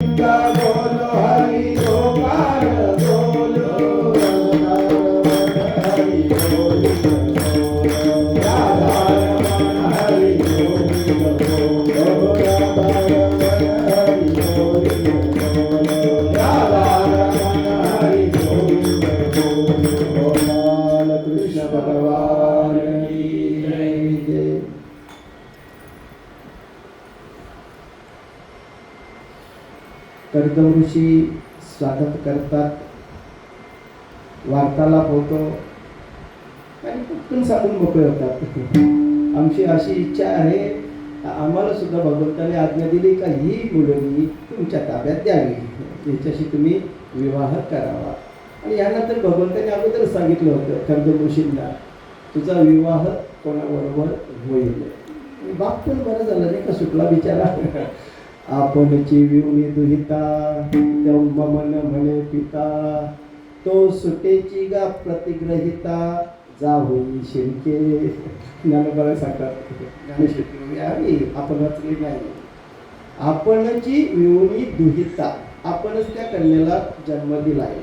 बोलो हरि गोपाल बोलो हरि बोलो राधा रमण हरि बोलो राधा रमण हरि बोलो राधा रमण हरि बोलो बाल कृष्ण भगवान की जय। कर्दम ऋषी स्वागत करतात, वार्तालाप होतो आणि पटकन सांगून मोकळे होतात. आमची अशी इच्छा आहे, आम्हाला सुद्धा भगवंताने आज्ञा दिली का ही मुलगी तुमच्या ताब्यात द्यावी, याच्याशी तुम्ही विवाह करावा. आणि यानंतर भगवंताने अगोदर सांगितलं होतं कर्दम ऋषींना, तुझा विवाह कोणाबरोबर होईल. बाप पण बरं झालं नाही का, सुटला बिचारा. आपणची विवणी दुहिता मन म्हणे पिता, तो सुटेची गा प्रतिग्रहिता जा होई शिरके. ज्ञानोबा सांगतात, ज्ञानेश्वरी आपण वाचली नाही. आपणची विवणी दुहिता, आपणच त्या कन्याला जन्म दिलाय.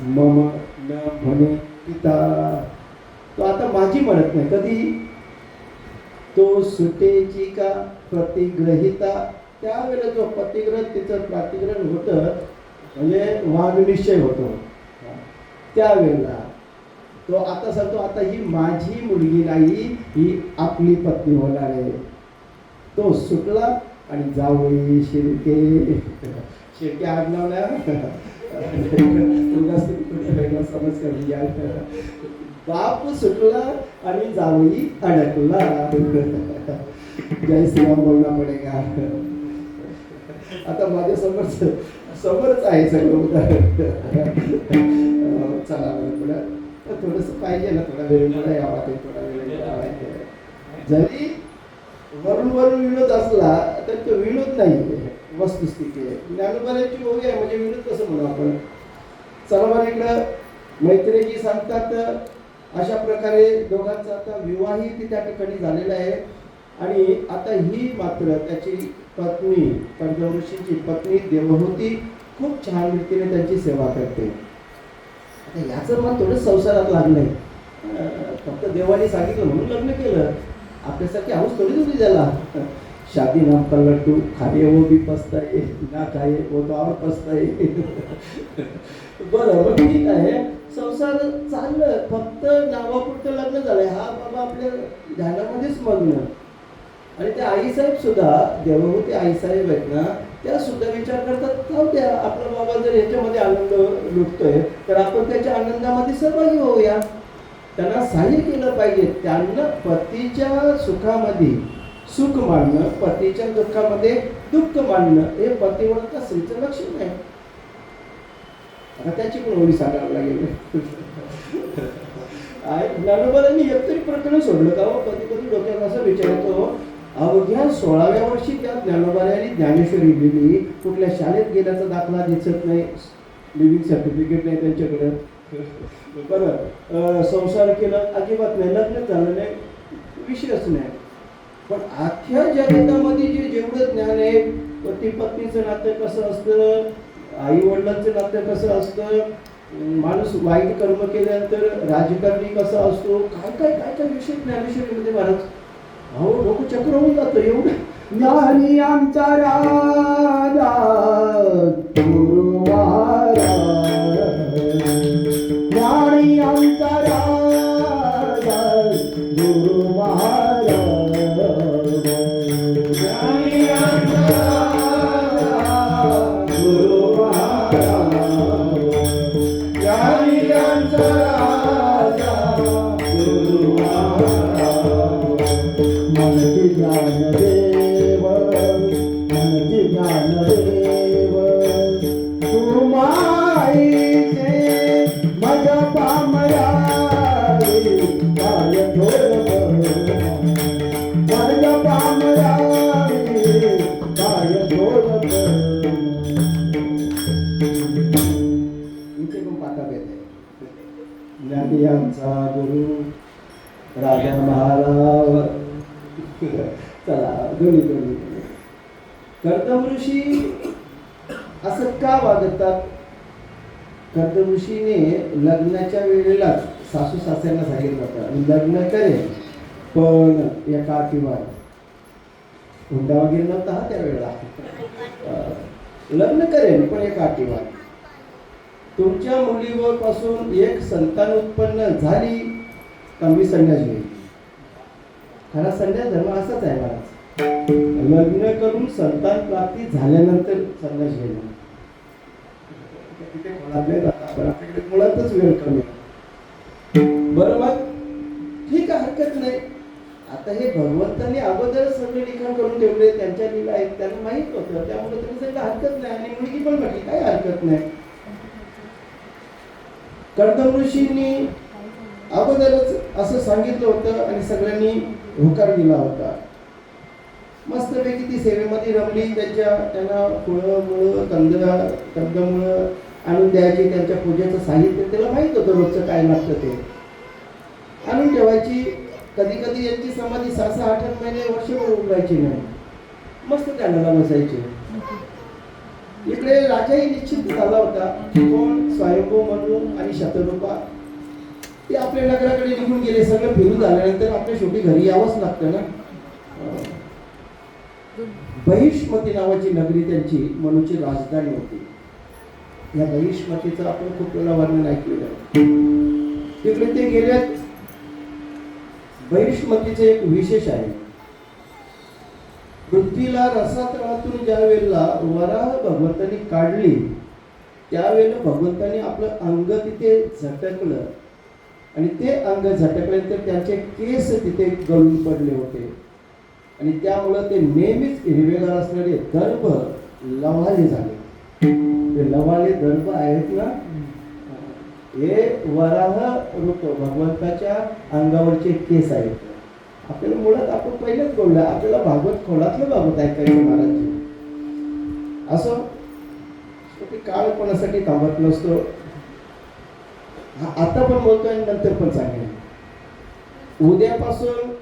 मम न म्हणे पिता, तो आता माझी म्हणत नाही कधी. तो सुटेची का प्रतिग्रहिता, त्यावेळेला जो प्रतिग्रह तिचं प्रतिग्रहण होतं म्हणजे वागनिश्चय होतो, त्यावेळेला तो आता सांगतो आता ही माझी मुलगी नाही, ही आपली पत्नी होणार आहे. तो सुटला आणि जावई शिर्के. शिर्के आडनाव समज करून बाप सुटला आणि जावई अडकला. जय श्रीराम बोलना पडेगा. आता माझ्या समोरच आहे सगळं उदाहरण. चला थोडस पाहिजे ना, थोडा वेळ मला यावा, ते थोडा वेळ. जरी वरून वरून विनोद असला तर तो विनोद नाही, वस्तुस्थिती आहे. ज्ञानोबाची ओवी आहे म्हणजे विनोद कसं म्हणू आपण. चला बरं इकडं मैत्रिणी सांगतात, अशा प्रकारे दोघांचा आता विवाही त्या ठिकाणी झालेला आहे. आणि आता ही मात्र त्याची पत्नी, कर्दम ऋषींची पत्नी देवहूती खूप छान रीतीने त्यांची सेवा करते. आता याचं मन थोडं संसारात लागलंय. फक्त देवाने सांगितलं म्हणून लग्न केलं, आपल्यासारखी हाऊस थोडी थोडी झाला. शादी नाम का लड्डू, खाए वो भी पछताए, ना खाए वो तो और पछताए. बरं ठीक आहे, संसार चाललं, फक्त नावापुरतं लग्न झालंय. हा बाबा आपल्या ध्यानामध्येच मग्न. आणि त्या आईसाहेब सुद्धा, देवहूती आईसाहेब आहेत ना, त्या सुद्धा विचार करतात, जाऊ द्या आपला बाबा जर ह्याच्यामध्ये आनंद लुटतोय तर आपण त्याच्या आनंदामध्ये सहभागी होऊया, त्यांना सहाय्य केलं पाहिजे. त्यांना पतीच्या सुखामध्ये सुख मानणं, पतीच्या दुःखामध्ये दुःख मानणं हे पतिव्रता स्त्रीचं लक्षण आहे. आता त्याची पण ओळी सांगावं लागेल. ज्ञानोबांनी एकतरी प्रकरण सोडलं का? कधी कधी डोक्यात असं विचारतो, अवघ्या 16व्या वर्षी त्या ज्ञानोबांनी ज्ञानेश्वरी लिहिली. कुठल्या शाळेत गेल्याचा दाखला दिसत नाही, लिव्हिंग सर्टिफिकेट नाही त्यांच्याकडे. बरं संसार केला अजिबात नाही, लग्न झालं नाही, विषयच नाही. पण अख्ख्या जगतामध्ये जेवढं ज्ञान आहे, पती पत्नीचं नातं कसं असतं, आई वडिलांचं नातं कसं असतं, माणूस वाईट कर्म केल्यानंतर राजकारणी कसा असतो, काय काय काय काय विषय ज्ञानेश्वरीमध्ये महाराज. अहो डोकं चक्र होऊन जातं एवढं. ज्ञानी आमचा राजा गुरु महाराज, ज्ञानी आमचा राजा गुरु महाराज, ज्ञानी आमचा राजा गुरु महाराज, ज्ञानी आमचा राजा गुरु महाराज. मनची ज्ञानदेव, मनची ज्ञानदेव, तू माईचे मज पामया काय थोर मज पामया काय थोर. इथे पण पाठा येते. ज्ञानी आमचा गुरु राजा महाराज. चला दोन्ही कर्दम ऋषी असं का वागतात? कर्दम ऋषीने लग्नाच्या वेळेला सासू सासऱ्यांना सांगितलं होतं लग्न करेल पण एका अटीवर. हुंडा वगैरे नव्हता हा त्यावेळेला. लग्न करेल पण एका अटीवर, तुमच्या मुलीवर पासून एक संतान उत्पन्न झाली तर मी संन्यास घेईन. खरा संन्यास धर्म असाच आहे महाराज. लग्न करून संतान प्राप्ती झाल्यानंतर संन्यास घेणं. आपल्याकडे मुळातच वेळ कमी. बरं मग ठीक आहे, हरकत नाही. आता हे भगवंतांनी अगोदर सगळे लिखाण करून ठेवले, त्यांच्या लीला आहेत, त्यांना माहित होतं, त्यामुळे त्यांनी सांगितलं हरकत नाही. आणि मुलगी पण म्हटली काय हरकत नाही. कर्दम ऋषींनी अगोदरच असं सांगितलं होतं आणि सगळ्यांनी होकार दिला होता. मस्तपैकी ती सेवेमध्ये रमली. त्यांना फुलं मुळं कंदमुळं आणून द्यायची. त्यांच्या पूजेचं साहित्य त्याला माहित होतं, रोजचं काय लागतं ते आणून ठेवायची. कधी कधी यांची समाधी 6-6-8 महिने वर्षभर उघडायची नाही, मस्त त्यांना बसायचे. इकडे राजाही निश्चित झाला होता. कोण? स्वयंभू मनु आणि शतरूपा. ते आपल्या नगराकडे निघून गेले. सगळं फिरून झाल्यानंतर आपल्या शेवटी घरी यावंच लागतं ना. बहिष्मती नावाची नगरी त्यांची मनुची राजधानी होती. या बहिष्मतीचं आपण खूप वेळा वर्णन ऐकलेलं. तिकडे ते गेले. बहिष्मतीचे एक विशेष आहे. पृथ्वीला रसातळातून ज्या वेळेला वराह भगवंतांनी काढली त्यावेळेला भगवंतांनी आपलं अंग तिथे झटकलं आणि ते अंग झटकल्यानंतर त्यांचे केस तिथे गळून पडले होते आणि त्यामुळं ते नेहमीच हिरवेगार असणारे दर्भ लवाले झाले. ते लवाले दर्भ आहेत ना, हे वराह रूप भगवंताच्या अंगावरचे केस आहेत. आपल्याला मुळात आपण पहिलेच बोललो, आपल्याला भागवत खोलातलं भागवत ऐकायचं महाराज. असं काळ कोणासाठी थांबत नसतो. आता पण बोलतोय आणि नंतर पण सांगेन. उद्यापासून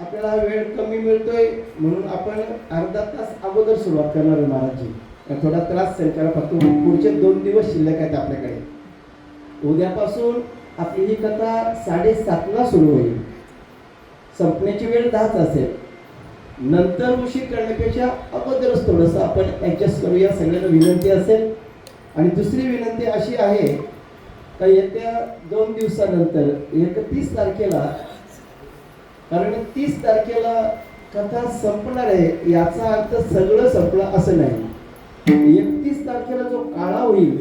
आपल्याला वेळ कमी मिळतोय म्हणून आपण अर्धा तास अगोदर सुरुवात करणार आहे महाराजजी. थोडा त्रास सेल करा, फक्त पुढचे 2 दिवस शिल्लक आहेत आपल्याकडे. उद्यापासून आपली ही कथा 7:30ला सुरू होईल. संपण्याची वेळ 10च असेल. नंतर उशीर करण्यापेक्षा अगोदरच थोडंसं आपण ॲडजस्ट करूया, सगळ्यांना विनंती असेल. आणि दुसरी विनंती अशी आहे का येत्या 2 दिवसानंतर 31 तारखेला, कारण 30 तारखेला कथा संपणार आहे याचा अर्थ सगळं संपलं असं नाही. 31 तारखेला जो काळा होईल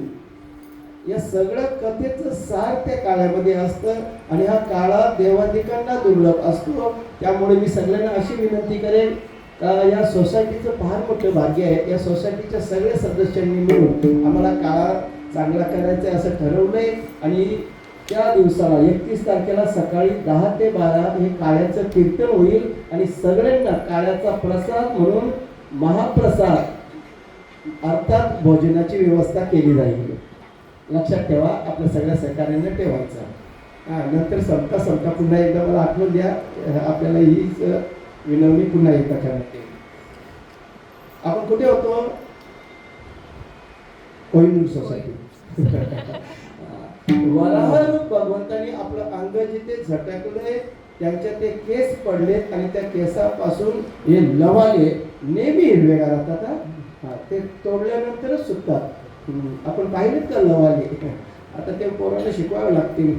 या सगळ्या कथेचं सार त्या काळामध्ये असतं आणि हा काळा देवाधिकांना दुर्लभ असतो. त्यामुळे मी सगळ्यांना अशी विनंती करेन का या सोसायटीचं फार मोठं भाग्य आहे. या सोसायटीच्या सगळ्या सदस्यांनी मिळून आम्हाला काळा चांगला करायचा आहे असं ठरवलंय आणि त्या दिवसाला 31 तारखेला सकाळी 10 ते 12 हे काळ्याचं कीर्तन होईल आणि सगळ्यांना काळ्याचा प्रसाद म्हणून महाप्रसाद अर्थात भोजनाची व्यवस्था केली जाईल. लक्षात ठेवा, आपल्या सगळ्या सहकार्याने ठेवायचं. नंतर संपता पुन्हा एकदा मला आठवण द्या. आपल्याला हीच विनवणी पुन्हा एकदा करण्यात येईल. आपण कुठे होतो? कोहिनूर सोसायटी. वराहरूप भगवंतांनी आपलं अंग जिथे झटकले त्यांच्या ते केस पडलेत आणि त्या केसापासून हे लवाले नेहमी हिरवेगार राहतात. ते तोडल्यानंतरच सुटतात. आपण पाहिलेत का लवाले? आता ते पोरांना शिकवावे लागतील.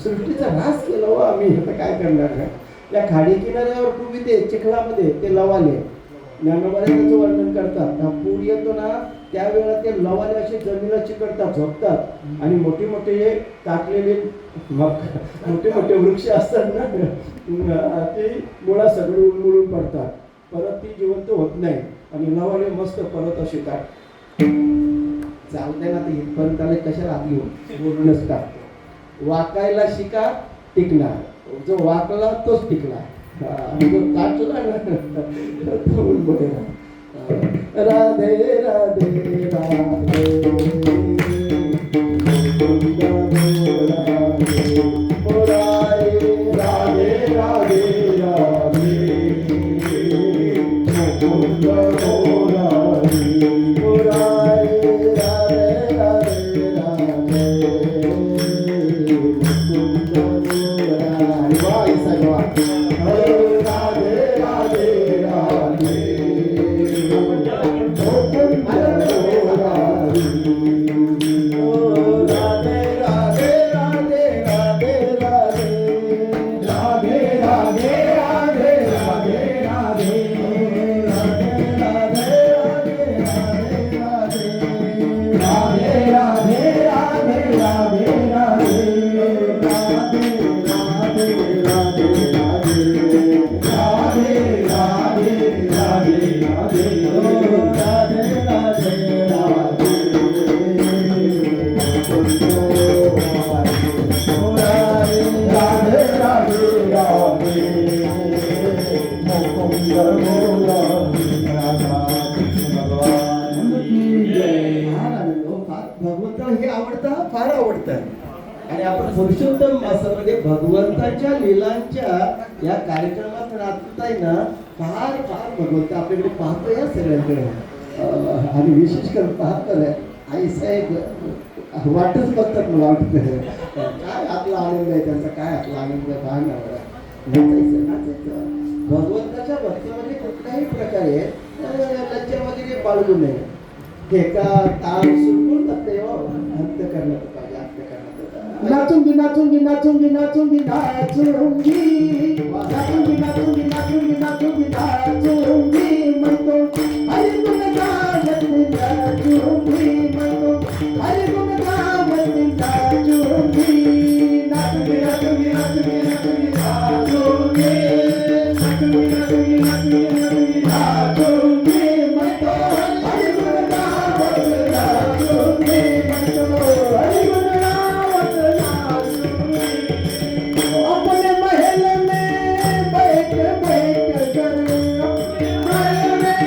सृष्टीचा ऱ्हास केला हो आम्ही, आता काय करणार? त्या खाडी किनाऱ्यावर पूर्वी ते चिखलामध्ये ते लवाले ज्ञानोबाने त्याचं वर्णन करतात. पूर येतो ना त्यावेळेला ते लवाले असे जमिनीला चिकटतात, झोपतात आणि मोठे मोठे टाकलेले मोठे मोठे वृक्ष असतात ना ते मुळा सगळं उलमुळून पडतात. परत ती जिवंत होत नाही आणि लवाले मस्त परत असे टाक चालते ना. ते इथपर्यंत आले कशाला आधी बोलूनच टाकतो. वाकायला शिका, टिकणार. जो वाकला तोच टिकला. जो काचला ना तो बघे राधे राधे राधे फार आवडतं. आणि आपण पुरुषोत्तम मासामध्ये भगवंताच्या लीलांच्या या कार्यक्रमात नाचताय ना, फार फार भगवंत आपल्याकडे पाहतो या सगळ्यांकडे. आणि विशेष करून पाहतो ना, आई साहेब वाटच बघतात मला वाटतं. काय आपला आनंद आहे त्यांचा, काय आपला आनंद आहे, भान नाचायचं नाचायचं. भगवंताच्या भक्तीमध्ये कुठल्याही प्रकारे लज्जा वगैरे बाळगू नये. ठेका ताल सुरकून जाते हो, अंत करण्यात पाहिजे, अंत करण्यात. नाचूंगी नाचूंगी नाचूंगी नाचूंगी नाचूंगी नाचूंगी नाचूंगी नाचूंगी नाचूंगी नाचूंगी मैं तो हरि गुण गावत नाचूंगी, मैं तो हरि गुण गावत नाचूंगी, नाचूंगी नाचूंगी नाचूंगी नाचूंगी नाचूंगी नाचूंगी नाचूंगी नाचूंगी नाचूंगी मैं तो हरि गुण गावत नाचूंगी, मैं तो हरि गुण गावत नाचूंगी. अपने महल में बैठ बैठ कर, अपने महल में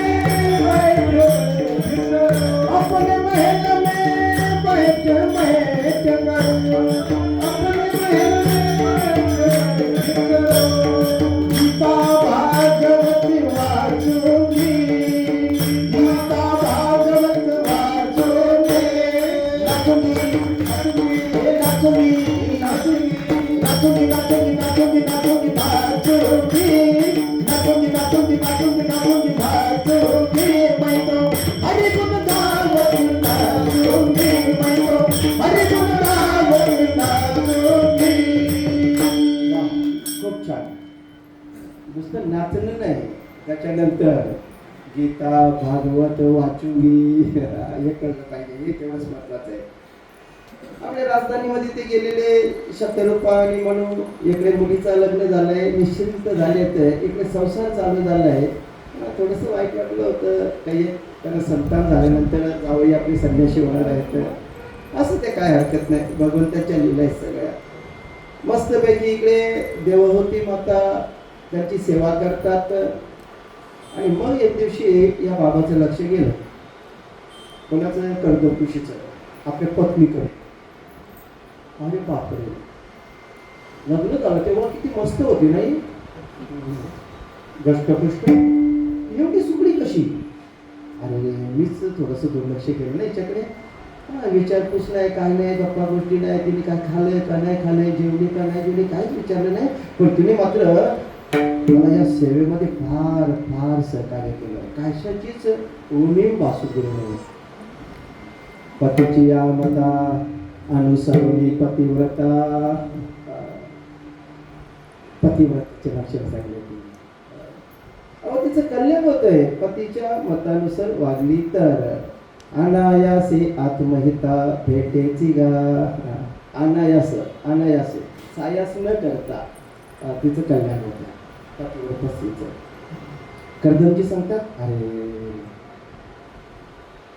बैठ अपने महल में बैठ बैठ कर, अपने महल में बैठ कर गीता भागवत वाचूंगी, गीता भागवत वाचूंगी, नाचूंगी नाचूंगी नाचूंगी नाचूंगी नाचूंगी नाचूंगी नाचूंगी नाचूंगी नाचूंगी नाचूंगी नाचूंगी नाचूंगी नाचूंगी मैं तो हरि गुण गावत नाचूंगी, मैं तो हरि गुण गावत नाचूंगी. खूप छान. नुसतं नाचणं नाही, त्याच्यानंतर गीता भागवत वाचूंगी हे कळलं पाहिजे, हे तेवढंच महत्वाचं आहे. आपल्या राजधानीमध्ये ते गेलेले शब्दरूपा आणि म्हणून इकडे मुलीचं लग्न झालंय, निश्चिंत झालेत, इकडे संसार चालू झालाय. थोडंसं वाईट वाटलं होतं, काही त्यांना संतान झाल्यानंतर जावई आपली संन्याशी होणार आहेत. असं ते काय हरकत नाही, भगवंताच्या लीला आहेत सगळ्या. मस्तपैकी इकडे देवहूती माता त्यांची सेवा करतात. आणि मग एक दिवशी या बाबाचं लक्ष गेलं, कोणाचं, कर्दकुशीचं, आपल्या पत्नीकडे. अरे बापरे, लग्न झालं तेव्हा किती मस्त होती नाही, गष्टपुष्ट, एवढी सुकडी कशी. अरे मीच थोडंसं दुर्लक्ष केलं नाही याच्याकडे. विचारपूस नाही, काय नाही, गप्पा गोष्टी नाही, तिने काय खाल्लंय का नाही खाल्लंय, जेवली का नाही जेवली, काहीच विचारलं नाही. पण तिने मात्र मला या सेवेमध्ये फार फार सहकार्य केलं. कशाचीच उणीव भासू दिली नाही. पतीची या मता अनुसरणी पतिव्रता, पतिव्रतेचे लक्षण सांगितले. अहो तिचं कल्याण होतंय. पतीच्या मतानुसार वागली तर अनायासे आत्महिता भेटेची गा. अनायास अनायासे सायास न करता तिचं कल्याण होतं. पतिव्रता स्त्रीचं. कर्दमजी सांगतात, अरे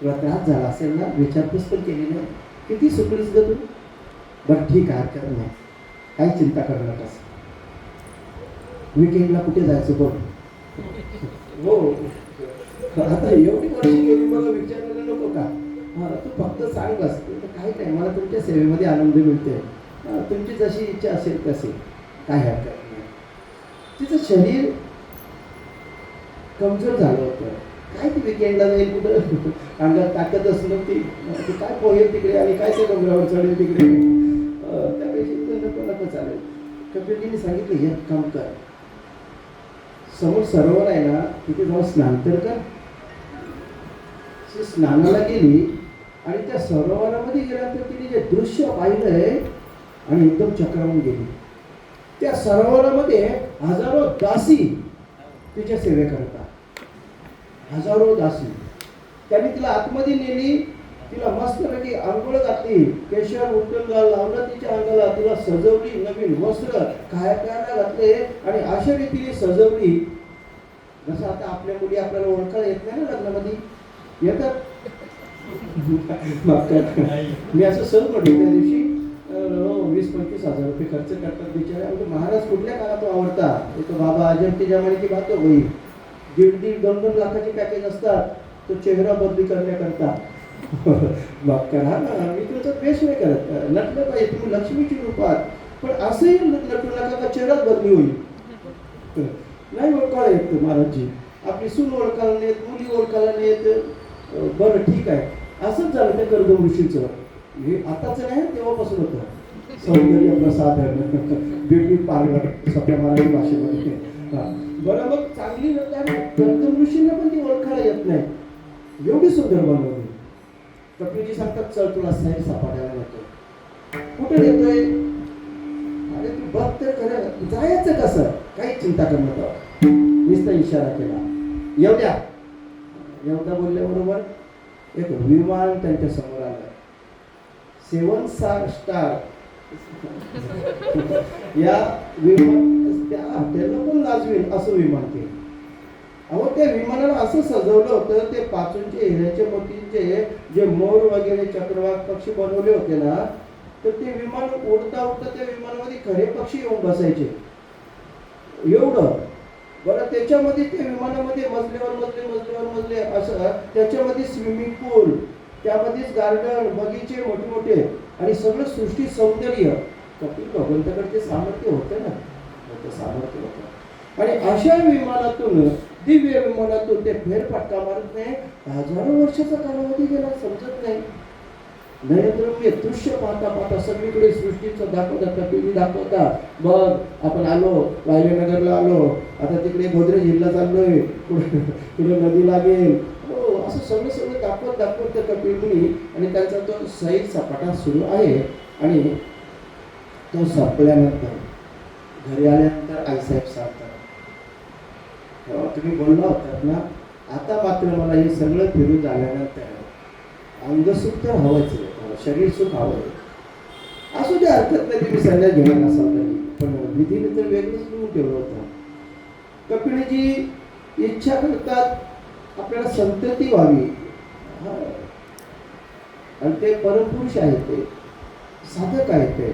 तुला त्रास झाला असेल ना, विचारपूस पण केली नाही, किती सुकलीस ग तू. बरं ठीक आहे, हरकत नाही, काही चिंता करू नकास. विकेंडला कुठे जायचं बोल. हो आता एवढी वर्ष गेली, मला विचारलेलं नको का. तू फक्त सांग बस, काही नाही, मला तुमच्या सेवेमध्ये आनंद मिळते, तुमची जशी इच्छा असेल तशी, काय हरकत नाही. तिचं शरीर कमजोर झालं होतं. काय ती विकेंडला जाईल कुठं, अंगात ताकदच नव्हती. ती काय पोहेल तिकडे आणि काय ते डोंगरावर चढेल तिकडे. त्यापेक्षा नको नको चालेल. कपिलजींनी सांगितलं, एक काम कर, समोर सरोवर आहे ना, तिथे जाऊन स्नान तर कर. स्नानाला गेली आणि त्या सरोवरामध्ये गेल्यानंतर तिने जे दृश्य पाहिलंय आणि एकदम चक्रावून गेली. त्या सरोवरामध्ये हजारो दासी तिच्या सेवे करतात, हजारो दासी. त्यांनी तिला आतमध्ये नेली, तिला मस्तपैकी आंघोळ घातली, केशर उठून लावलं तिच्या अंगाला, तिला सजवली, नवीन वस्त्र खायला घातले आणि अशा रीतीने सजवली जसं आता आपल्या मुली आपल्याला ओळखायला येत नाही ना लग्नामध्ये येतात. मी असं सहज म्हटलं त्या दिवशी, 20-25 हजार रुपये खर्च करतात बिचारा. महाराज कुठल्या काळात आवडता, तो बाबा अजंती जमान्याची बात होई. 1.5-2 लाखाचे पॅकेज असतात, तो चेहरा बदली करण्याकरता. मग करा ना, मी तुला तुमचा द्वेष नाही करत, नटलं पाहिजे, तुम्ही लक्ष्मीची रूप आहात, पण असंही नटू नका का चेहराच बदली होईल. नाही ओळखायला येत महाराजजी, आपली सून ओळखायला नाहीत, मुली ओळखायला नाहीत. बरं ठीक आहे, असंच झालं त्या कर्दम ऋषीचं. हे आताच नाही, तेव्हापासून होतं सौंदर्य प्रसाधन ब्युटी पार्लर सगळ्या मराठी भाषेमध्ये. बरं मग चांगली कर्दम ऋषींना पण ती ओळखायला येत नाही, एवढी सुंदर बनवली. कपिलजी सांगतात चल तुला सैर सपाट्याला नेतो. कुठे नेतोय? अरे तू बघ तर खरं, जायचं कसं, काही चिंता करू नका. नुसता इशारा केला, येऊ द्या. एवढा बोलल्याबरोबर एक विमान त्यांच्या समोर आलं. 7 स्टार या विमान, त्या हॉटेलला पण लाजवेल असं विमान केलं. अहो त्या विमानाला असं सजवलं होतं, ते पाचूनचे हिऱ्याचे मोतींचे जे मोर वगैरे चक्रवाक पक्षी बनवले होते ना, तर ते विमान उडता उडता त्या विमानामध्ये खरे पक्षी येऊन बसायचे. एवढं बरं. त्याच्यामध्ये त्या विमानामध्ये मजले असं, त्याच्यामध्ये स्विमिंग पूल, त्यामध्येच गार्डन, बगीचे मोठे मोठे आणि सगळं सृष्टी सौंदर्य. कपिल भगवंताकडे सामर्थ्य होतं ना, मोठं सामर्थ्य होतं. आणि अशा विमानातून, दिव्य विमानातून ते फेरफटका मारत नाही, हजारो वर्षाचा कालावधी गेला, समजत नाही. नयनरम्य दृश्य पाहता पाहता सगळीकडे सृष्टीचं दाखवतात, कपिलजी दाखवतात. बघ आपण आलो, वायलेनगरला आलो, आता तिकडे गोदरेज हिलला चाललोय, पुढे नदी लागेल. हो, असं सगळं दाखवत त्या कपिलमुनी. आणि त्यांचा तो सैर सपाटा सुरू आहे. आणि तो संपल्यानंतर घरी आल्यानंतर आईसाहेब सांगतात, तुम्ही बोलला होतात ना, आता मात्र मला हे सगळं फिरून झाल्यानंतर अंगसुख तर हवंच आहे, शरीर सुख हवं. असू द्या, हरकत नाही, तुम्ही संन्यास घेणार नसाल तरी, पण विधीने तर वेगळंच लिहून ठेवलं होतं. कपिलजी इच्छा करतात आपल्याला संतती व्हावी. आणि ते परमपुरुष आहेत, ते साधक आहेत. ते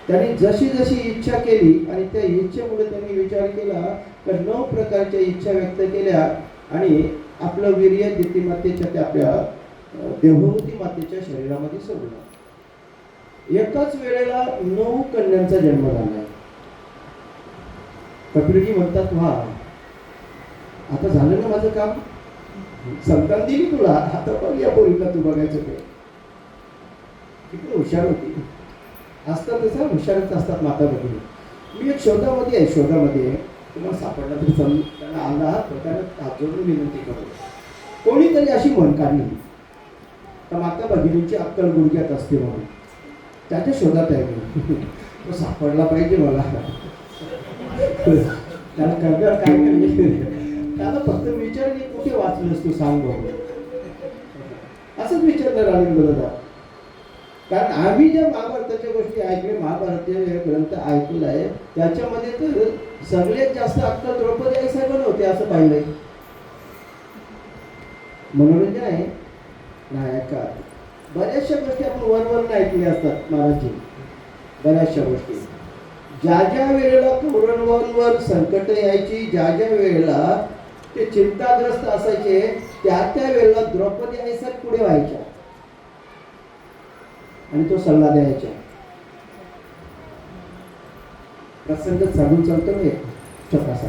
त्यांनी जशी जशी इच्छा केली आणि त्या इच्छेमुळे त्यांनी विचार केला तर 9 प्रकारच्या इच्छा व्यक्त केल्या. आणि आपलं वीर्य दितीमातेच्या त्या आपल्या देवभूती मातेच्या शरीरामध्ये सोडलं. एकाच वेळेला 9 कन्यांचा जन्म झाला. कपिलजी म्हणतात, वा आता झालं ना माझं काम, संतान दिली तुला, आता बघ या पोरीला तू बघायचं ते. किती हुशार होती. असतात तसं हुशारच असतात माता भगिनी. मी एक शोधामध्ये आहे, शोधामध्ये तुम्हाला सापडला तरी समजून त्यांना आला त्याला हात जोडून विनंती करू. कोणीतरी अशी म्हण काढली तर माता भगिनींची अक्कल गुडघ्यात असते म्हणून, त्याच्या शोधात आहे मी. तो सापडला पाहिजे मला. त्याला करणार काय नाही, त्याला फक्त विचारणे कुठे वाचलंस तू सांग बघू, असंच विचारणार आनंद दादा. कारण आम्ही ज्या महाभारताच्या गोष्टी ऐकल्या, महाभारतीय ग्रंथ ऐकलाय, त्याच्यामध्ये तर सगळ्यात जास्त अक्कल द्रौपदी आई साहेबांना होते असं पाहिलंय. मनोरंजन आहे नाही का. बऱ्याचशा गोष्टी आपण वरवर ऐकल्या असतात महाराजजी, बऱ्याचशा गोष्टी. ज्या ज्या वेळेला कौरवांवर संकट यायची, ज्या ज्या वेळेला ते चिंताग्रस्त असायचे, त्या वेळेला द्रौपदी आई साहेब पुढे व्हायच्या आणि तो सल्ला द्यायचा. प्रसंग साधून चालतो नाही छोटासा.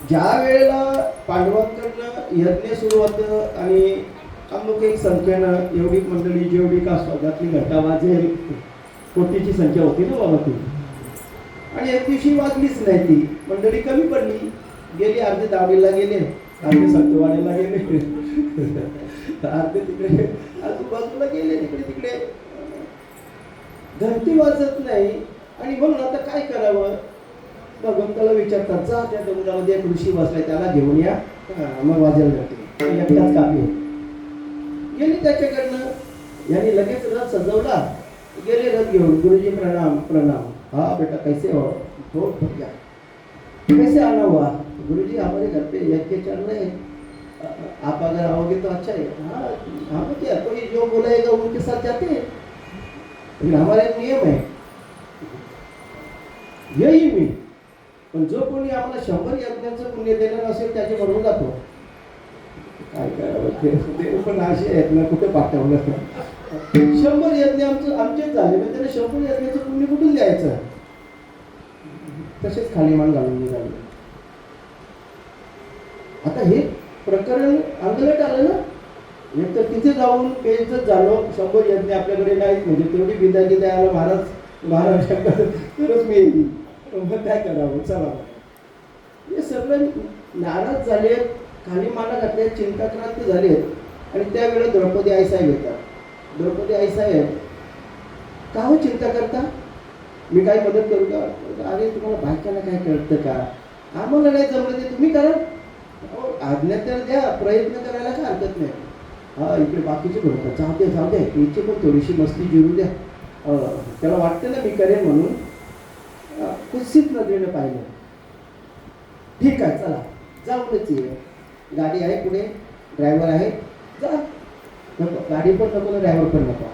ज्या वेळेला पांडवांकडनं यज्ञ सुरू होतं आणि अमुक एक संख्येनं एवढी मंडळी जेवढी का स्वर्गातली घंटा वाजेल, कोटीची संख्या होती ना बाबा ती, आणि एक दिवशी वाजलीच नाही ती मंडळी, कमी पडली. गेली अर्धे दावडीला गेले, अर्धे संतवाडीला गेले, अर्धे तिकडे आजूबाजूला गेले, तिकडे घंटी वाजत नाही. आणि मग आता काय करावं, भगवंताला विचारतात, जा त्या डोंगरामध्ये एक ऋषी बसलाय त्याला घेऊन या, मग वाजेल घंटी. एकटाच कापी गेली त्याच्याकडनं. यांनी लगेच रथ सजवला, गेले रथ घेऊन. गुरुजी प्रणाम प्रणाम. हाँ बेटा कैसे हो? तो भैया कैसे आना हुआ? गुरुजी हमारे घर पे यज्ञ चल रहे हैं, आप अगर आओगे तो अच्छा है. हाँ हाँ क्या, कोई जो बोलेगा उनके साथ जाते हैं, लेकिन हमारा एक नियम है. यही मी, पण जो कोणी आम्हाला 100 यज्ञांचं पुण्य देणार असेल त्याचे बरोबर जातो. काय करावं, देव पण असे आहेत ना, कुठे पाठवलं. 100 यज्ञ आमचेच झाले, पण त्याला 100 यज्ञाचं पुण्य कुठून द्यायचं? तसेच खाली मान घालून निघाले. आता हे प्रकरण अंगलट आलं ना. एक तर तिथे जाऊन बेइज्जत झालो, 100 यज्ञ आपल्याकडे नाहीत, म्हणजे तेवढी बिंदाची द्यायला महाराष्ट्राकडे तरच मी येईल. मग काय करावं, चला. हे सगळं नाराज झालेत, खाली माना घातले, चिंताक्रांत झालेत. आणि त्यावेळेला द्रौपदी आईसाहेब येतात. द्रौपदी आईसाहेब, का हो चिंता करता, मी काय मदत करू का? अरे तुम्हाला बायकांना काय कळतं का? आम्हाला नाही जमलं ते तुम्ही करा. आज्ञा तर द्या, प्रयत्न करायला काय हरकत नाही. हा, इकडे बाकीचे म्हणतात जाऊ द्या याची पण थोडीशी मस्ती जिरू द्या. त्याला वाटतं ना मी करेन म्हणून. कुत्सित नजरेनं पाहिलं. ठीक आहे, चला जाऊनच ये. गाडी आहे पुढे, ड्रायव्हर आहे, जा. नको गाडी पण नको ना, ड्रायव्हर पण नको.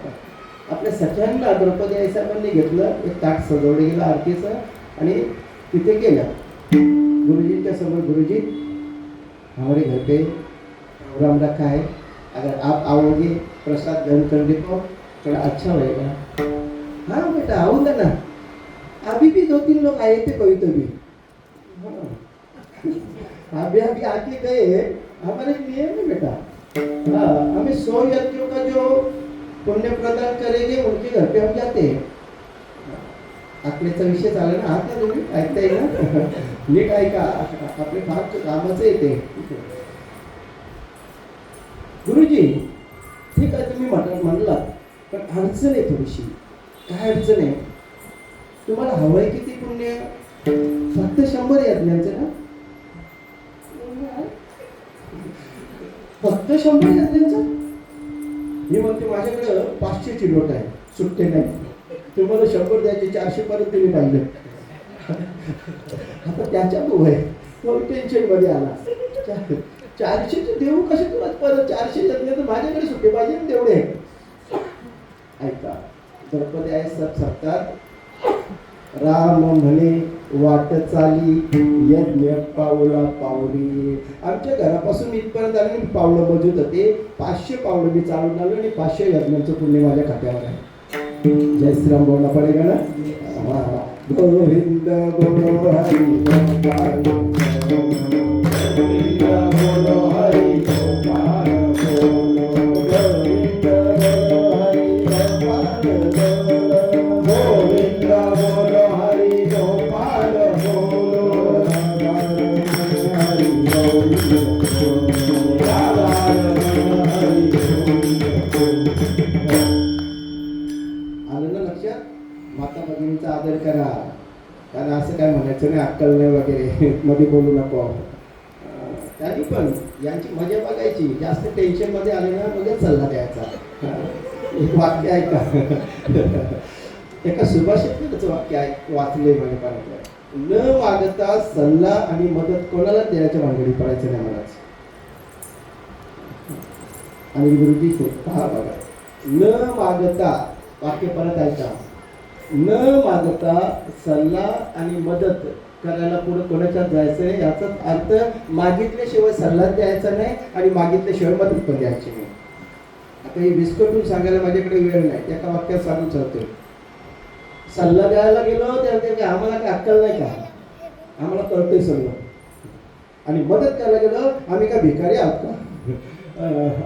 आपल्या सगळ्यांना द्रौपदी आईसाहेबांनी घेतलं, एक ताट सजवलं गेलं आरतीचं आणि तिथे गेलं. गुरुजींच्या समोर, गुरुजी हमारे घर पे प्रोग्राम रखा है, अगर आप आओगे प्रसाद ग्रहण करने को थोड़ा अच्छा होएगा. हाँ बेटा आऊंगा ना, अभी भी 2-3 लोग आए थे कभी तो भी. अभी आके गए, हमारे लिए नहीं बेटा. हाँ, हमें 100 यज्ञों का जो पुण्य प्रदान करेंगे उनके घर पे हम जाते हैं. अकलेचा विषय झाला ना, आता तुम्ही ऐकताय ना, नीट ऐका, आपले फार कामाचं येते. गुरुजी ठीक आहे, तुम्ही म्हणलात, पण अडचण आहे थोडीशी. काय अडचण आहे? तुम्हाला हवंय किती पुण्य? फक्त 100 यज्ञांचं ना? फक्त 100 यज्ञांचं? मी म्हणते माझ्याकडं 500ची नोट आहे, सुट्टे नाही. तुम्हाला 100 द्यायचे, 400 परत तुम्ही पाहिजे. आता त्याच्या आहे तो टेन्शन मध्ये आला. 400चे देऊ कसे तुला परत? 400 यज्ञ तर माझ्याकडे सुट्टे पाहिजे ना तेवढे. ऐका, द्रौपदी आई सांगतात, राम म्हणे वाट चाली यज्ञ पावला पावली. आमच्या घरापासून इथपर्यंत आले मी पावलं मोजत होते, 500 पावलं मी चालून आलो आणि 500 यज्ञांचं पुण्य माझ्या खात्यावर आहे. जय श्रीराम बोलना पडेगा ना. गोविंद बोलो हरी गोपाल, गोविंद बोलो हरी गोपाल, गोविंद बोलो हरी गोपाल, गोविंद बोलो हरी गोपाल, आलं ना लक्षात? माता भगिनीचा आदर करा. कारण असं काय म्हणायचं नाही, अक्कल नाही वगैरे मध्ये बोलू नको. त्यांनी पण यांची मजा बघायची. जास्त टेन्शन मध्ये आले ना, मगच सल्ला द्यायचा. एक वाक्य ऐका, एका सुभाषिताचं वाक्य वाचले म्हणजे पाहिजे, न मागता सल्ला आणि मदत कोणाला द्यायच्या भानगडीत पडायचं नाही म्हणायचं. आणि गुरुजी पहा बघा, न मागता, वाक्य परत ऐका, न मागता सल्ला आणि मदत करायला पुढे कोणाच्यात जायचं नाही. याचाच अर्थ मागितल्याशिवाय सल्ला द्यायचा नाही आणि मागितल्याशिवाय मदत पण द्यायची नाही. आता हे विस्कटून सांगायला माझ्याकडे वेळ नाही, एका वाक्यात सांगून चालतोय. सल्ला द्यायला गेलो त्या आम्हाला काय अक्कल नाही का? आम्हाला कळतंय सल्ला. आणि मदत करायला गेलो, आम्ही काय भिकारी आहोत का?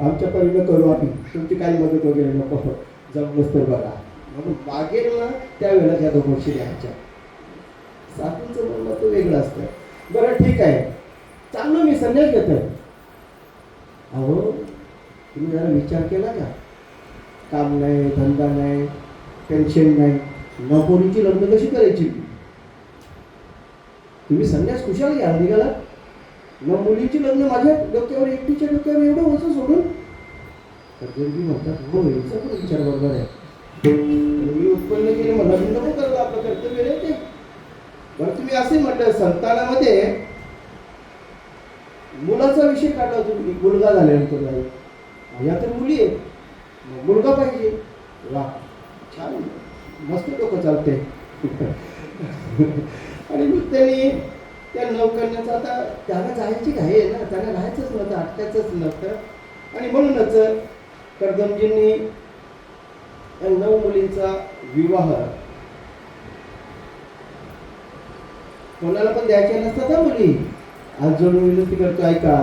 आमच्या परीनं करू आम्ही, तुमची काही मदत वगैरे नको, जमलंच तर बघा. म्हणून मागेल ना त्यावेळेला त्या 2 गोष्टी द्यायच्या. साधूंचं म्हणणं तो वेगळं असतं. बरं ठीक आहे, चाललो मी संन्यास घेतोय. अहो तुम्ही जरा विचार केला का? काम नाही, धंदा नाही, पेन्शन नाही, नोकरीची लग्न कशी करायची? तुम्ही संन्यास कुशाला घ्यायला निघाला? न मुलीची लग्न माझ्या डोक्यावर, एकटीच्या डोक्यावर एवढं होतं सोडून. तर मी म्हणतात, हो याचा पण विचार बरोबर आहे. मी उत्पन्न केले मला नको करत, आपलं कर्तव्य नाही ते. बरं तुम्ही असे म्हटलं, संतानामध्ये मुलाचा विषय काढला तुम्ही, मुलगा झाल्यानंतर नाही, या तर मुली आहेत, मुलगा पाहिजे. वा छान, मस्त डोकं चालते. आणि मग त्यांनी त्या नौकन्याचा, आता त्याला जायची घाई आहे ना, त्याला राहायचंच नव्हतं, अटकायचंच नव्हतं. आणि म्हणूनच कर्दमजींनी या 9 मुलींचा विवाह कोणाला पण द्यायच्या नसतात हा मुली. आज जोडून विनंती करतो ऐका,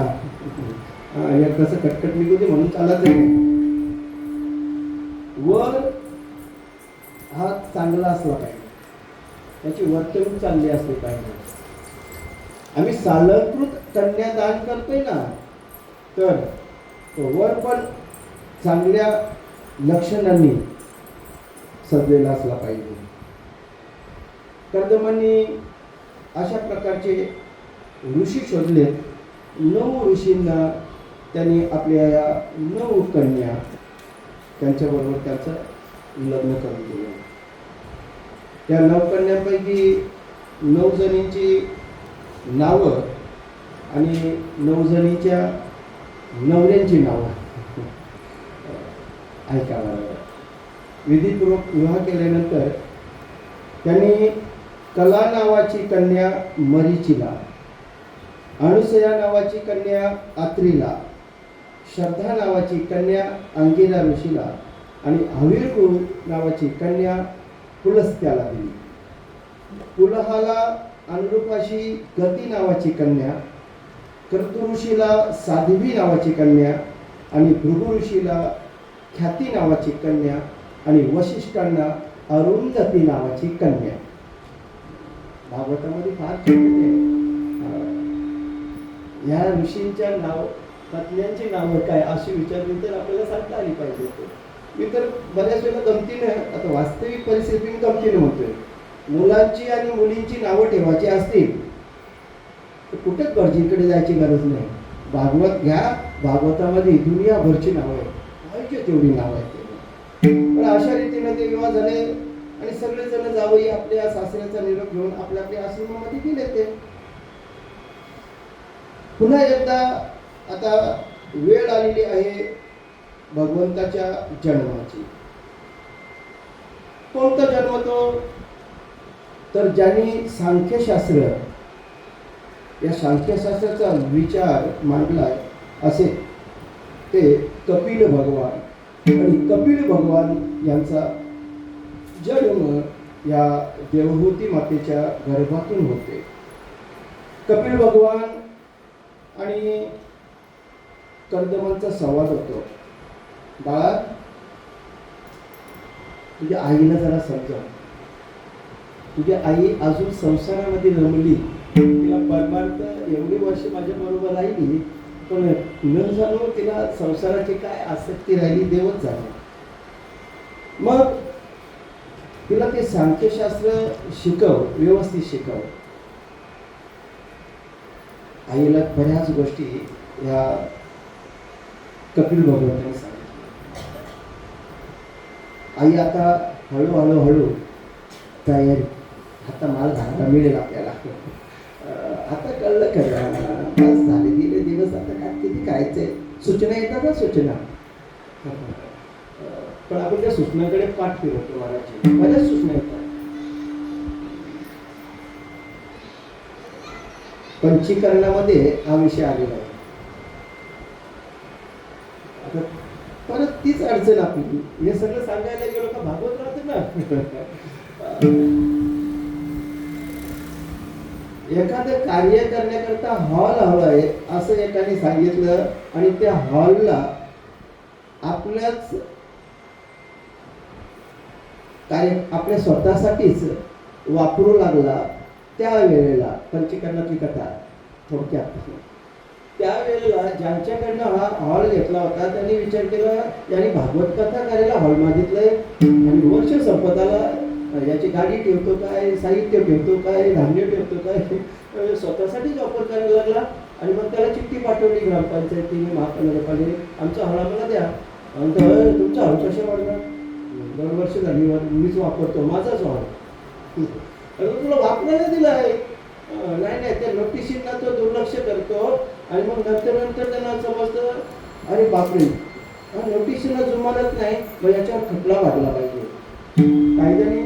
एक कसं कटकट निघू दे म्हणून चालत नाही. वर हा चांगला असला पाहिजे, त्याची वर्तणूक चांगली असली पाहिजे. आम्ही सालंकृत कन्यादान करतोय ना, तर वर पण चांगल्या लक्षणांनी सजलेला असला पाहिजे. कर्दमांनी अशा प्रकारचे ऋषी शोधले. 9 ऋषींना त्यांनी आपल्या या 9 कन्या त्यांच्याबरोबर त्याचं लग्न करून दिलं. त्या 9 कन्यांपैकी 9 जणींची नावं आणि 9 जणींच्या नवऱ्यांची नावं ऐका. विधीपूर्वक विवाह केल्यानंतर त्यांनी कला नावाची कन्या मरीचीला, अनुसया नावाची कन्या आत्रीला, श्रद्धा नावाची कन्या अंगिरा ऋषीला आणि हवीरकुळ नावाची कन्या पुलस्त्याला दिली. पुलहाला अनुरूपाशी गती नावाची कन्या, कर्तु ऋषीला साध्वी नावाची कन्या आणि भृगु ऋषीला ख्याती नावाची कन्या आणि वशिष्ठांना अरुंधती नावाची कन्या. भागवतामध्ये फार या ऋषींच्या नाव पत्न्यांची नावं काय अशी विचारली तर आपल्याला सांगता आली पाहिजे. मी तर बऱ्याच वेळेला गमतीने, आता वास्तविक परिस्थितीने गमतीने म्हणतोय, मुलांची आणि मुलींची नावं ठेवायची असतील तर कुठेच गरजेकडे जायची गरज नाही. भागवत घ्या, भागवतामध्ये दुनियाभरची नावं आहेत, पाहिजे तेवढी नावं आहेत. पण अशा रीतीने ते विवाह झाले आणि सगळेजण जावई आपल्या सासऱ्याचा निरोप घेऊन आपल्या आपल्या आश्रमामध्ये गेले. ते पुन्हा एकदा आता वेळ आलेली आहे भगवंताच्या जन्माची. कोणता जन्म तो? तर ज्यांनी सांख्यशास्त्र, या सांख्यशास्त्राचा विचार मांडलाय असे ते कपिल भगवान. आणि कपिल भगवान यांचा जन्म या देवहूती मातेच्या गर्भातून होते. कपिल भगवान आणि कर्दमांचा संवाद होतो. बाळा, तुझ्या आईला जरा समजा, तुझी आई अजून संसारामध्ये रमली, तिला परमार्थ एवढी वर्ष माझ्या बरोबर राहिली, पण न जाणून तिला संसाराची काय आसक्ती राहिली देवच जाणे. मग तिला ते सांख्यशास्त्र शिकव, व्यवस्थित शिकव. आईला बऱ्याच गोष्टी या कपिल भगवंतांनी सांगितल्या. आई आता हळूहळू तयारी, आता माल घालायला मिळेल आपल्याला. आता कळलं खरं, झाले गेले दिवस, आता काय किती खायचंय. सूचना येतात ना, सूचना. पण आपण त्या सूचनाकडे पाठ फिरवतो. महाराज बऱ्याच सूचना येतात. पंचीकरणामध्ये हा विषय आलेला आहे. आता परत तीच अडचण आपली. हे सगळं सांगायला गेलो का भागवत राहते ना. एखादं कार्य करण्याकरता हॉल हवा आहे असं एकाने सांगितलं आणि त्या हॉलला आपल्याच कार्य आपल्या स्वतःसाठीच वापरू लागला. त्यावेळेला पंचीकरणातली कथा थोडक्यात, त्यावेळेला ज्यांच्याकडनं हा हॉल घेतला होता त्यांनी विचार केला, यांनी भागवत कथा करायला हॉल मागितलंय आणि वर्ष संपत आला, याची गाडी ठेवतो काय, साहित्य ठेवतो काय, धान्य ठेवतो काय, स्वतःसाठीच वापर करायला लागला. आणि मग त्याला चिठ्ठी पाठवली ग्रामपंचायतीने, महानगरपालिकेने, आमचा हॉल आम्हाला द्या. आणि तुमचा हॉल कशा वाढणार, 2 वर्ष झाली मीच वापरतो, माझाच हॉल, तुला वापरायला दिला आहे. नाही, त्या नोटिशींना तो दुर्लक्ष करतो आणि मग नंतर त्यांना समजतं, अरे बापरे, नोटिशींना जुमानत नाही, मग याच्यावर खटला भरला पाहिजे. काही जणी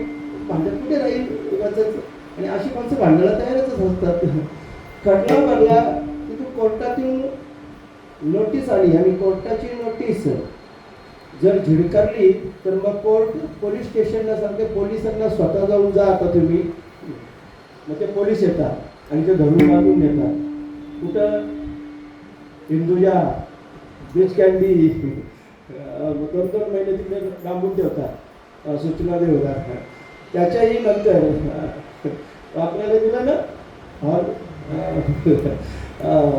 भांडत कुठे राहील उगाचच, आणि अशी माणसं भांडायला तयारच असतात. खटला भरला की तू कोर्टातून नोटीस आली आणि कोर्टाची नोटीस जर झिडकारली तर मग कोर्ट पोलीस स्टेशनला सांगते, पोलिसांना स्वतः जाऊन जा आता तुम्ही. मग ते पोलीस येतात आणि ते धरून बांधून नेतात. कुठं? हिंदुजा बीच कॅन्डी 2-2 महिने तिकडे लांबून ठेवतात, सूचना देतात. त्याच्याही नंतर वापरायला दिलं ना,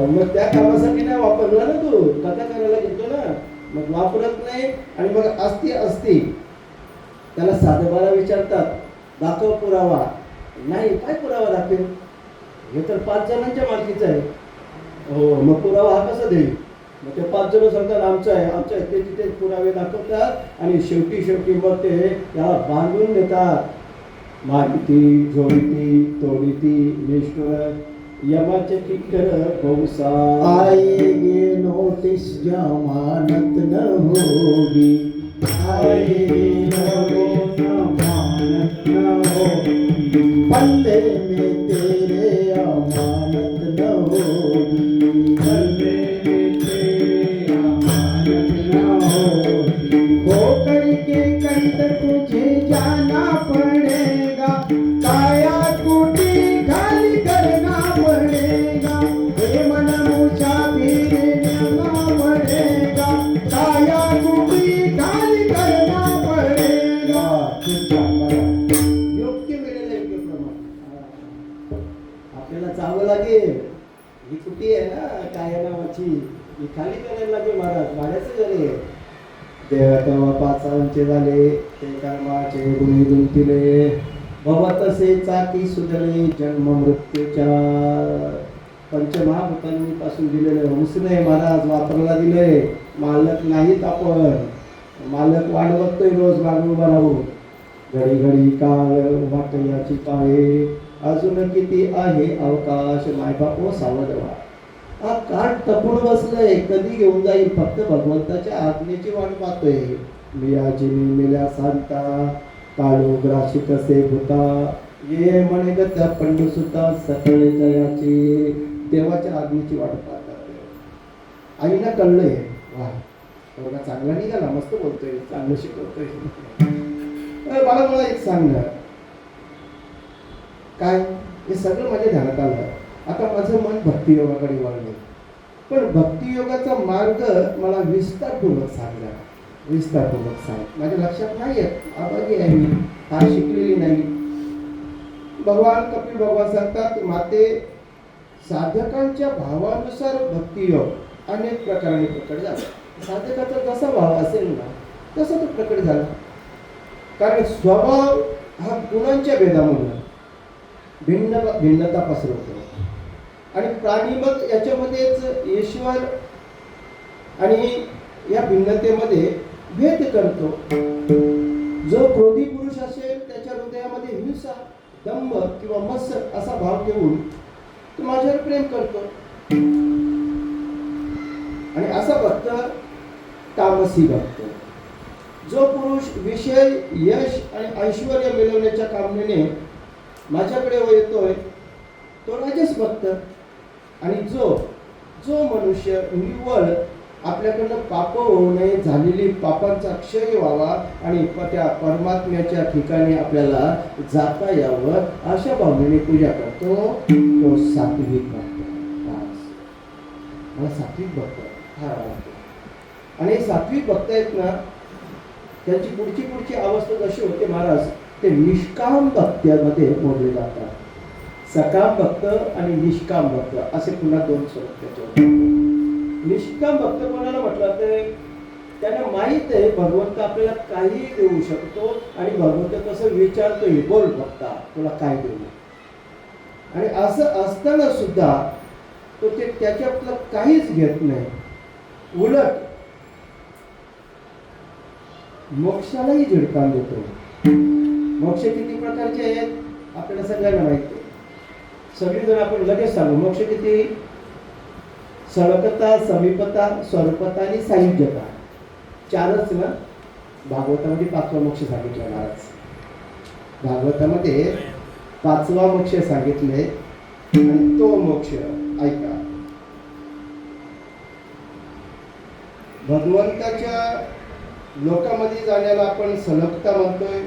मग त्या कामासाठी नाही वापरला ना, तू कथा करायला घेतो ना, मग वापरत नाही. आणि मग असती त्याला साधेबारा विचारतात, दाखव पुरावा. नाही, काय पुरावा दाखवेल, हे तर 5 जणांच्या मालकीचं आहे. हो, मग पुरावा हा कसा देईल? मग ते 5 जण सांगतात आमचं आहे. ते तिथे पुरावे दाखवतात आणि शेवटी मग ते त्याला बांधून देतात. माहिती जोडीती तोडीती निष्ठुर यमाचे किंकर बहुसा. आएगी नोटिस जमानत न होगी, आएगी नोटिस जमानत न होगी, बंदे में तेरे अमानत न होगी, बंदे में तेरे अमानत न होगी, होकर के कंठ तुझे जाना पड़ेगा, काया कुटी खाली करना पड़ेगा, हे मन मुसाफिर रहना पड़ेगा, काया कुटी खाली करना पड़ेगा. योग्य वेळेला योग्य प्रमाण आपल्याला जावं लागेल. ही कुटी आहे ना काय नावाची, ही खाली करायला लागेल. महाराज भाड्याचं घर आहे. तेव्हा तेव्हा 5 आंचे झाले, ते कर्माचे गुन्हे गुंतिले, बाबा तसे चाकी सुधले, जन्म मृत्यूच्या पंचमहाभूतांनी पासून दिलेलं हुसने महाराज वापरायला दिलंय. मालक नाहीत आपण, मालक वाट बघतोय रोज मागून उभा राहून. घडी घडी काळ वाट याची काळे, अजून किती आहे अवकाश, मायबापो सावध व्हा. हा काळ टपून बसलंय, कधी घेऊन जाईल, फक्त भगवंताच्या आज्ञेची वाट पाहतोय. मियाजिनी मिल्या सांता, काळू ग्राशी कसे भूता, ये म्हणे ग त्या पंडुसुता सकळे जयाची. देवाच्या आज्ञेची वाट पाहतात. आईला कळलंय, वा एवढा चांगला निघाला, मस्त बोलतोय, चांगलं शिकवतोय. मला एक सांग ना, काय हे सगळं माझ्या ध्यानात आलं. आता माझं मन भक्तियोगाकडे वळले, पण भक्तियोगाचा मार्ग मला विस्तारपूर्वक सांगा, विस्तारपूर्वक सांग. माझ्या लक्षात नाही येत, आबागी आहे मी, हा शिकलेली नाही. भगवान कपिल भगवान सांगतात, माते साधकांच्या भावानुसार भक्तियोग अनेक प्रकाराने प्रकट झाला. साधकाचा जसा भाव असेल ना तसा तो प्रकट झाला. कारण स्वभाव हा गुणांच्या भेदामधून भिन्नता पसरवतो आणि प्राणी मग याच्यामध्येच ईश्वर आणि या भिन्नतेमध्ये भेद करतो. जो क्रोधी पुरुष असेल त्याच्या हृदयामध्ये हिंसा, दंभ किंवा मत्सर असा भाव घेऊन तो माझ्यावर प्रेम करतो. आणि असा भक्त तामसी भक्त. जो पुरुष विषय, यश आणि ऐश्वर्य मिळवण्याच्या कामनेने माझ्याकडे येतोय तो राजस भक्त. आणि जो मनुष्य निव्वळ आपल्याकडनं पाप होऊ नये, झालेली पापांचा क्षय व्हावा आणि त्या परमात्म्याच्या ठिकाणी आपल्याला जाता यावं अशा भावनेने पूजा करतो, तो सात्विक भक्त. मला सात्विक भक्त फार आवडतो. आणि सात्विक भक्त आहेत ना, त्यांची पुढची अवस्था जशी होते महाराज, ते निष्काम भक्त्यामध्ये मोडले जातात. सकाम भक्त आणि निष्काम भक्त असे पुन्हा 2 स्वरूप त्याच्यावर. निष्काम भक्त कोणाला म्हटलं तर त्यांना माहित आहे भगवंत आपल्याला काही देऊ शकतो आणि भगवंत कसं विचारतोय, बोल भक्ता तुला काय देऊ. आणि असं असताना सुद्धा तो ते त्याच्यातलं काहीच घेत नाही, उलट मोक्षालाही झिडकान देतो. मोक्ष किती प्रकारचे आहेत आपल्याला सगळ्यांना माहिती आहे. सगळीजण आपण लगेच सांगू मोक्ष किती. सळकता, समीपता, स्वरूपता आणि सायुज्यता 4च ना. भागवतामध्ये 5वा मोक्ष सांगितला महाराज. भागवतामध्ये 5वा मोक्ष सांगितले आणि तो मोक्ष ऐका. भगवंताच्या लोकांमध्ये जाण्याला आपण सलगता म्हणतोय.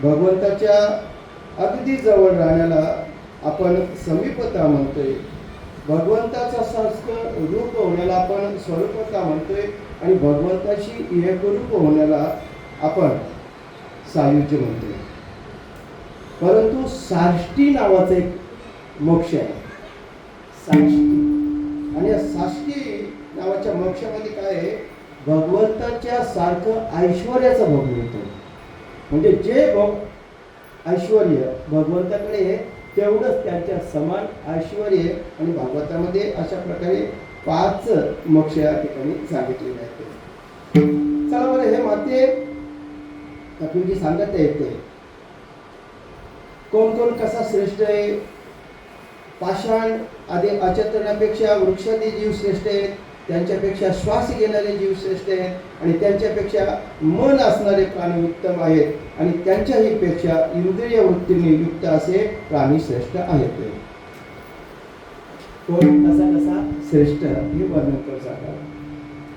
भगवंताच्या अगदी जवळ राहण्याला आपण समीपता म्हणतोय. भगवंताचा सारखं रूप होण्याला आपण स्वरूपता म्हणतोय आणि भगवंताशी एकरूप होण्याला आपण सायुज्य म्हणतोय. परंतु साष्टी नावाचा एक मोक्ष आहे. साष्टी, आणि या साष्टी नावाच्या मोक्षामध्ये काय आहे, भगवंताच्या सारखं ऐश्वर्याचा भोग मिळतो. म्हणजे जे ऐश्वर्य भगवंताकडे आहे तेवढंच त्यांच्या समान ऐश्वर्य. आणि भागवतामध्ये अशा प्रकारे 5 मोक्ष या ठिकाणी सांगितलेले आहेत. चला बरं, हे माते कपिलजी सांगत येते कोण कोण कसा श्रेष्ठ आहे. पाषाण आदी अचेतनापेक्षा वृक्षादी जीव श्रेष्ठ आहेत. त्यांच्यापेक्षा श्वास घेणारे जीव श्रेष्ठ आहेत आणि त्यांच्यापेक्षा मन असणारे प्राणी उत्तम आहेत आणि त्यांच्याही पेक्षा इंद्रिय वृत्तीने युक्त असे प्राणी श्रेष्ठ आहेत. कोण कसा कसा श्रेष्ठ हे वर्णन कर सांगा.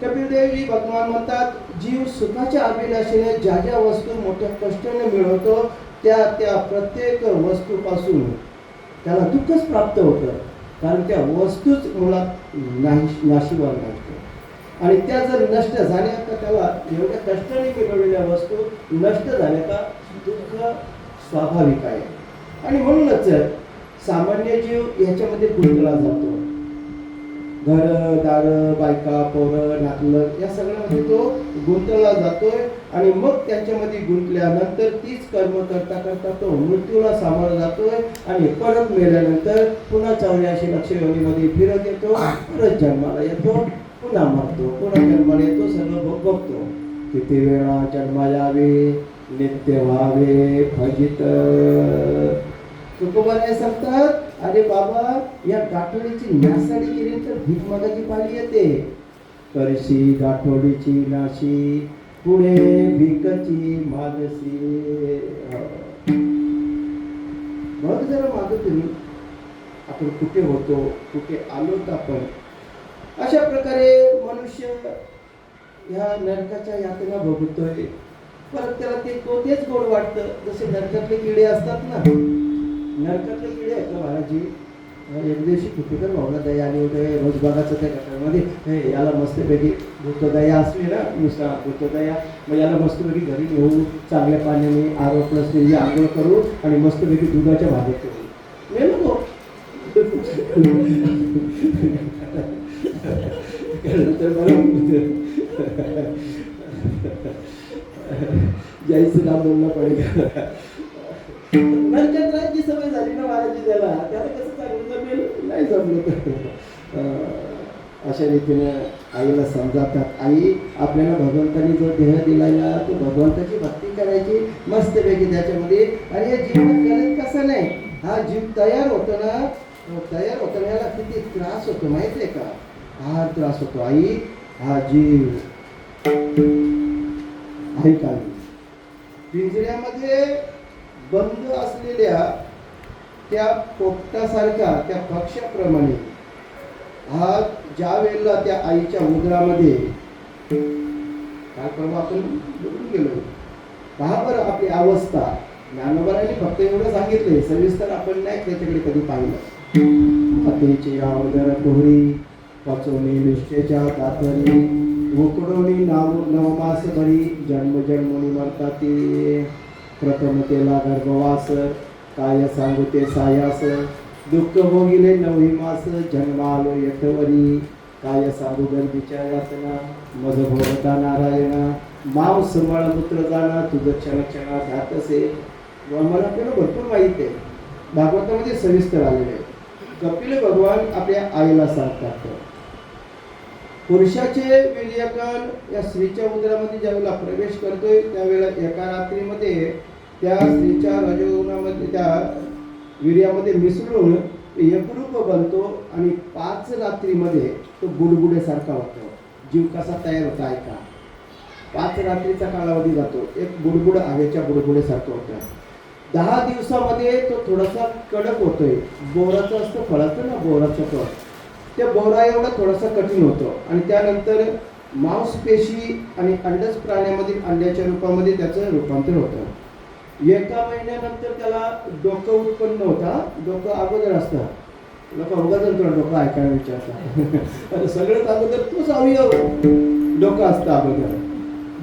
कपिलदेवजी भगवान म्हणतात, जीव सुखाच्या अभिलाषेने ज्या ज्या वस्तू मोठ्या कष्टाने मिळवतो त्या त्या प्रत्येक वस्तूपासून त्याला दुःखच प्राप्त होतं. कारण त्या वस्तूच मुळात नाशिवार नसतो आणि त्या जर नष्ट झाल्या तर त्याला एवढ्या कष्टाने मिळवलेल्या वस्तू नष्ट झाल्या का दुःख स्वाभाविक आहे. आणि म्हणूनच सामान्य जीव याच्यामध्ये गुंतला जातो. घर दार बायका पोरं नातलं या सगळ्यामध्ये तो गुंतला जातोय आणि मग त्यांच्यामध्ये गुंतल्यानंतर तीच कर्म करता करता तो मृत्यूला सामोरा जातोय आणि परत मेल्यानंतर पुन्हा 84 लक्ष योनीमध्ये फिरत येतो. परत जन्माला येतो, पुन्हा मरतो, पुन्हा जन्माला येतो, सगळं भोगतो. किती वेळा जन्मा यावे, नित्य व्हावे फजित. तुकोबाराय सांगतात, अरे बाबा, या गाठोडीची नासाडी केली तर भीक मागायची पाळी येते. करशी गाठोडीची नाशी, पुढे भीकची मागसी. मग जरा माग तुम्ही आपण कुठे होतो, कुठे आलोत आपण. अशा प्रकारे मनुष्य ह्या नरकाच्या यातना भोगतोय. परत त्याला तेच गोड वाटतं. जसे नरकातले किडे असतात ना, नरकातले किडे आहेत ना महाराजी. एक दिवशी कुठेतर भावना दया आली होते रोजबागाचं त्या गटामध्ये. याला मस्तपैकी भूतदया असली ना, नुसता भूतदया, मग याला मस्तपैकी घरी घेऊ, चांगल्या पाण्याने आरो प्लस आंघोळ करू आणि मस्तपैकी दुधाच्या भाज्या करू. मी नको तर जायचं काम बोलणं पडेल. नरकात राहायची सवय झाली ना महाराजी त्याला कसं चांगलं जमेल, नाही जमलं. अशा रीतीने आईला समजावतात, आई आपल्याला भगवंतानी जो देह दिलाय तो भगवंताची भक्ती करायची मस्तपैकी त्याच्यामध्ये. आणि या जीवनात गणित कसं नाही, हा जीव तयार होतो ना, याला किती त्रास होतो माहिती आहे का. हा त्रास होतो आई, हा जीव ऐका पिंजऱ्यामध्ये बंद असलेल्या त्या पोपटासारखा, त्या पक्षाप्रमाणे हा ज्या वेळेला त्या आईच्या उदरामध्ये, काल परवा आपण बोलून गेलो, पहा बरं आपली अवस्था. ज्ञानोबारांनी फक्त एवढं सांगितलंय, सविस्तर आपण नाही त्याच्याकडे कधी पाहिलं. हातीची उदर पोहरी, पचवणी निष्ठेच्या दातरी, उकडवणी नवमास भरी, जन्मजन्मनी मरताती. प्रथमतेला गर्भवास, काय सांगू ते सायास, दुःख भोगिले 9 मास, जन्म आलो यथवरी. काय सांगू गर्भीच्या यातना, मज भोगता नारायणा. मांस मळमूत्र जाणा, तुझं क्षण क्षणात जात असे. मला आपल्याला भरपूर माहिती आहे, भागवतामध्ये सविस्तर आलेले आहे. कपिल भगवान आपल्या आईला सांगतात, पुरुषाचे वीर्यकण या स्त्रीच्या उदरामध्ये ज्यावेळेला प्रवेश करतोय त्यावेळेला एका रात्रीमध्ये त्या स्त्रीच्या रजोगुणामध्ये, त्या वीर्यामध्ये मिसळून एकरूप बनतो आणि 5 रात्रीमध्ये तो बुडबुडेसारखा होतो. जीव कसा तयार होता ऐका. 5 रात्रीचा कालावधी जातो, एक बुडबुड हवेच्या बुडबुडेसारखं होतं. 10 दिवसामध्ये तो थोडासा कडक होतोय. बोराचं असतं फळाचं ना, बोराचं फळ, त्या बोरा एवढा थोडासा कठीण होतो आणि त्यानंतर मांसपेशी आणि अंडज प्राण्यामधील अंड्याच्या रूपामध्ये त्याचं रूपांतर होतं. एका महिन्यानंतर त्याला डोकं उत्पन्न होता. डोकं अगोदर असतं. लोक अवघड तुला डोकं ऐकायला विचारतात. सगळ्यात अगोदर तोच अवयव डोकं असतं अगोदर.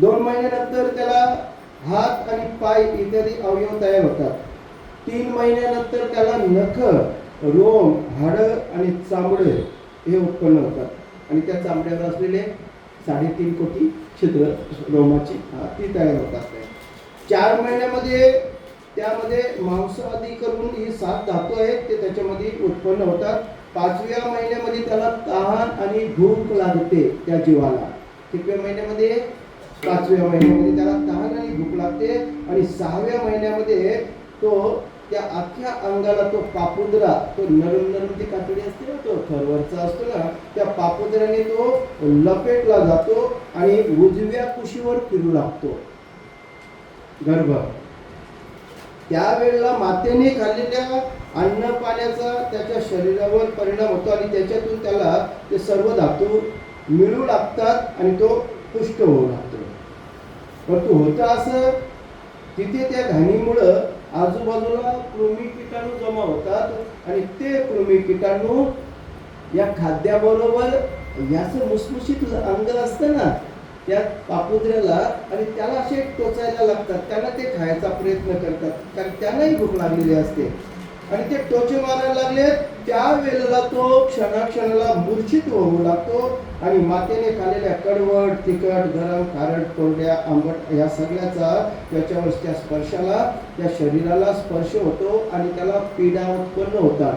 2 महिन्यानंतर त्याला हात आणि पाय इत्यादी अवयव तयार होतात. 3 महिन्यानंतर त्याला नख, रोम, हाडं आणि चामडे हे उत्पन्न होतात आणि त्या चामड्यावर असलेले 3.5 कोटी छिद्र रोमाची ती तयार होतात. 4 महिन्यामध्ये त्यामध्ये मांसादी करून ही 7 धातू आहेत ते त्याच्यामध्ये उत्पन्न होतात. 5व्या महिन्यामध्ये त्याला तहान आणि भूक लागते त्या जीवाला. कितव्या महिन्यामध्ये? 5व्या महिन्यामध्ये त्याला तहान आणि भूक लागते आणि 6व्या महिन्यामध्ये तो त्या अख्ख्या अंगाला तो पापुद्रा, तो नरम ती कातडी असते ना, तो थरवरचा असतो ना, त्या पापुद्राने तो लपेटला जातो आणि उजव्या कुशीवर फिरू लागतो गर्भ. त्यावेळेला मातेने खाल्लेल्या अन्न पाण्याचा त्याच्या शरीरावर परिणाम होतो आणि त्याच्यातून त्याला ते सर्व धातू मिळू लागतात आणि तो पुष्ट होऊ लागतो. परंतु होतं असं, तिथे त्या घाणीमुळं आजूबाजूला कृमी किटाणू जमा होतात आणि ते कृमी किटाणू या खाद्याबरोबर याचं मुसमुशीत अंग असतं ना त्या पापुद्र्याला आणि त्याला असे टोचायला लागतात. त्यांना ते खायचा प्रयत्न करतात कारण त्यांनाही भूक लागलेली असते आणि ते टोचे मारायला लागले. त्यावेळेला तो क्षणाक्षणाला मूर्छित होऊ लागतो आणि मातेने खाल्लेल्या कडवट, तिखट, गरम, खारट, कोरड्या, आंबट या सगळ्याचा त्याच्यावर त्या स्पर्शाला, त्या शरीराला स्पर्श होतो आणि त्याला पीडा उत्पन्न होतात.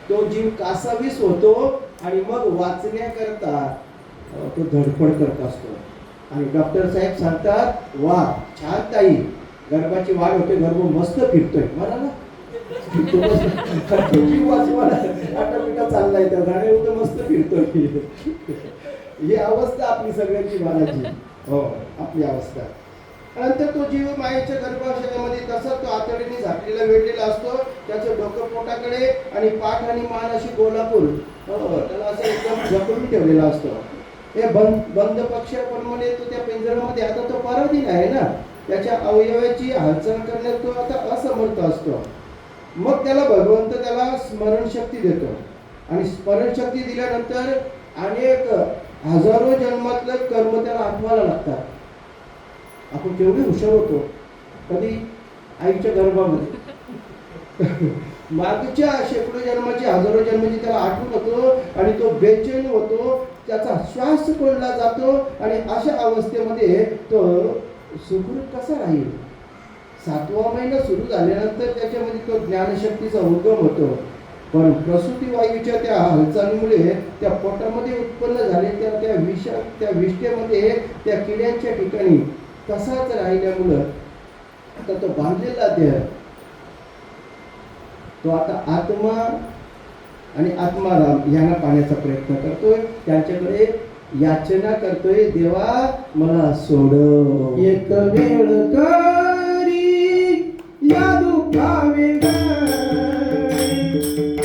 तो जीव कासावीस होतो आणि मग वाचण्याकरता तो धडपड करत असतो आणि डॉक्टर साहेब सांगतात, वा छान ताई, गर्भाची वाढ होते, गर्भ मस्त फिरतोय. मला ना आटापिटा चाललाय त्या झाडे होतं मस्त फिरतोय. ही अवस्था आपली सगळ्यांची महाराजी. हो, आपली अवस्था. नंतर तो जीव मायेच्या गर्भाशयामध्ये तसा तो आतडीने झाकलेला वेढलेला असतो. त्याचं डोकं पोटाकडे आणि पाठ आणि मान अशी गोलापूर त्याला असं एकदम जपडून ठेवलेला असतो. हे बंद पक्षाप्रमाणे तो त्या पिंजऱ्यामध्ये, आता तो पराधीन आहे ना, त्याच्या अवयवाची हालचाल करण्यात तो आता असमर्थ असतो. मग त्याला भगवंत त्याला स्मरणशक्ती देतो आणि स्मरणशक्ती दिल्यानंतर अनेक हजारो जन्मातलं कर्म त्याला आठवायला लागतात. आपण केवढे हुशार होतो कधी आईच्या गर्भामध्ये. मागच्या शेकडो जन्माची, हजारो जन्माची त्याला आठवण होतो आणि तो बेचैन होतो, त्याचा श्वास कोंडला जातो आणि अशा अवस्थेमध्ये तो सुखरूप कसा राहील. 7वा महिना सुरू झाल्यानंतर त्याच्यामध्ये तो ज्ञानशक्तीचा उगम होतो. पण प्रसूती वायूच्या त्या हालचालीमुळे त्या पोटामध्ये उत्पन्न झालेल्या त्या विष्ठेमध्ये त्या किड्यांच्या ठिकाणी तसाच राहिल्यामुळं आता तो बांधलेला देह, तो आता आत्मा आणि आत्माराम यांना पाहण्याचा प्रयत्न करतोय. त्यांच्याकडे याचना करतोय, देवा मला सोड. एक वेळ करी या दुःखावे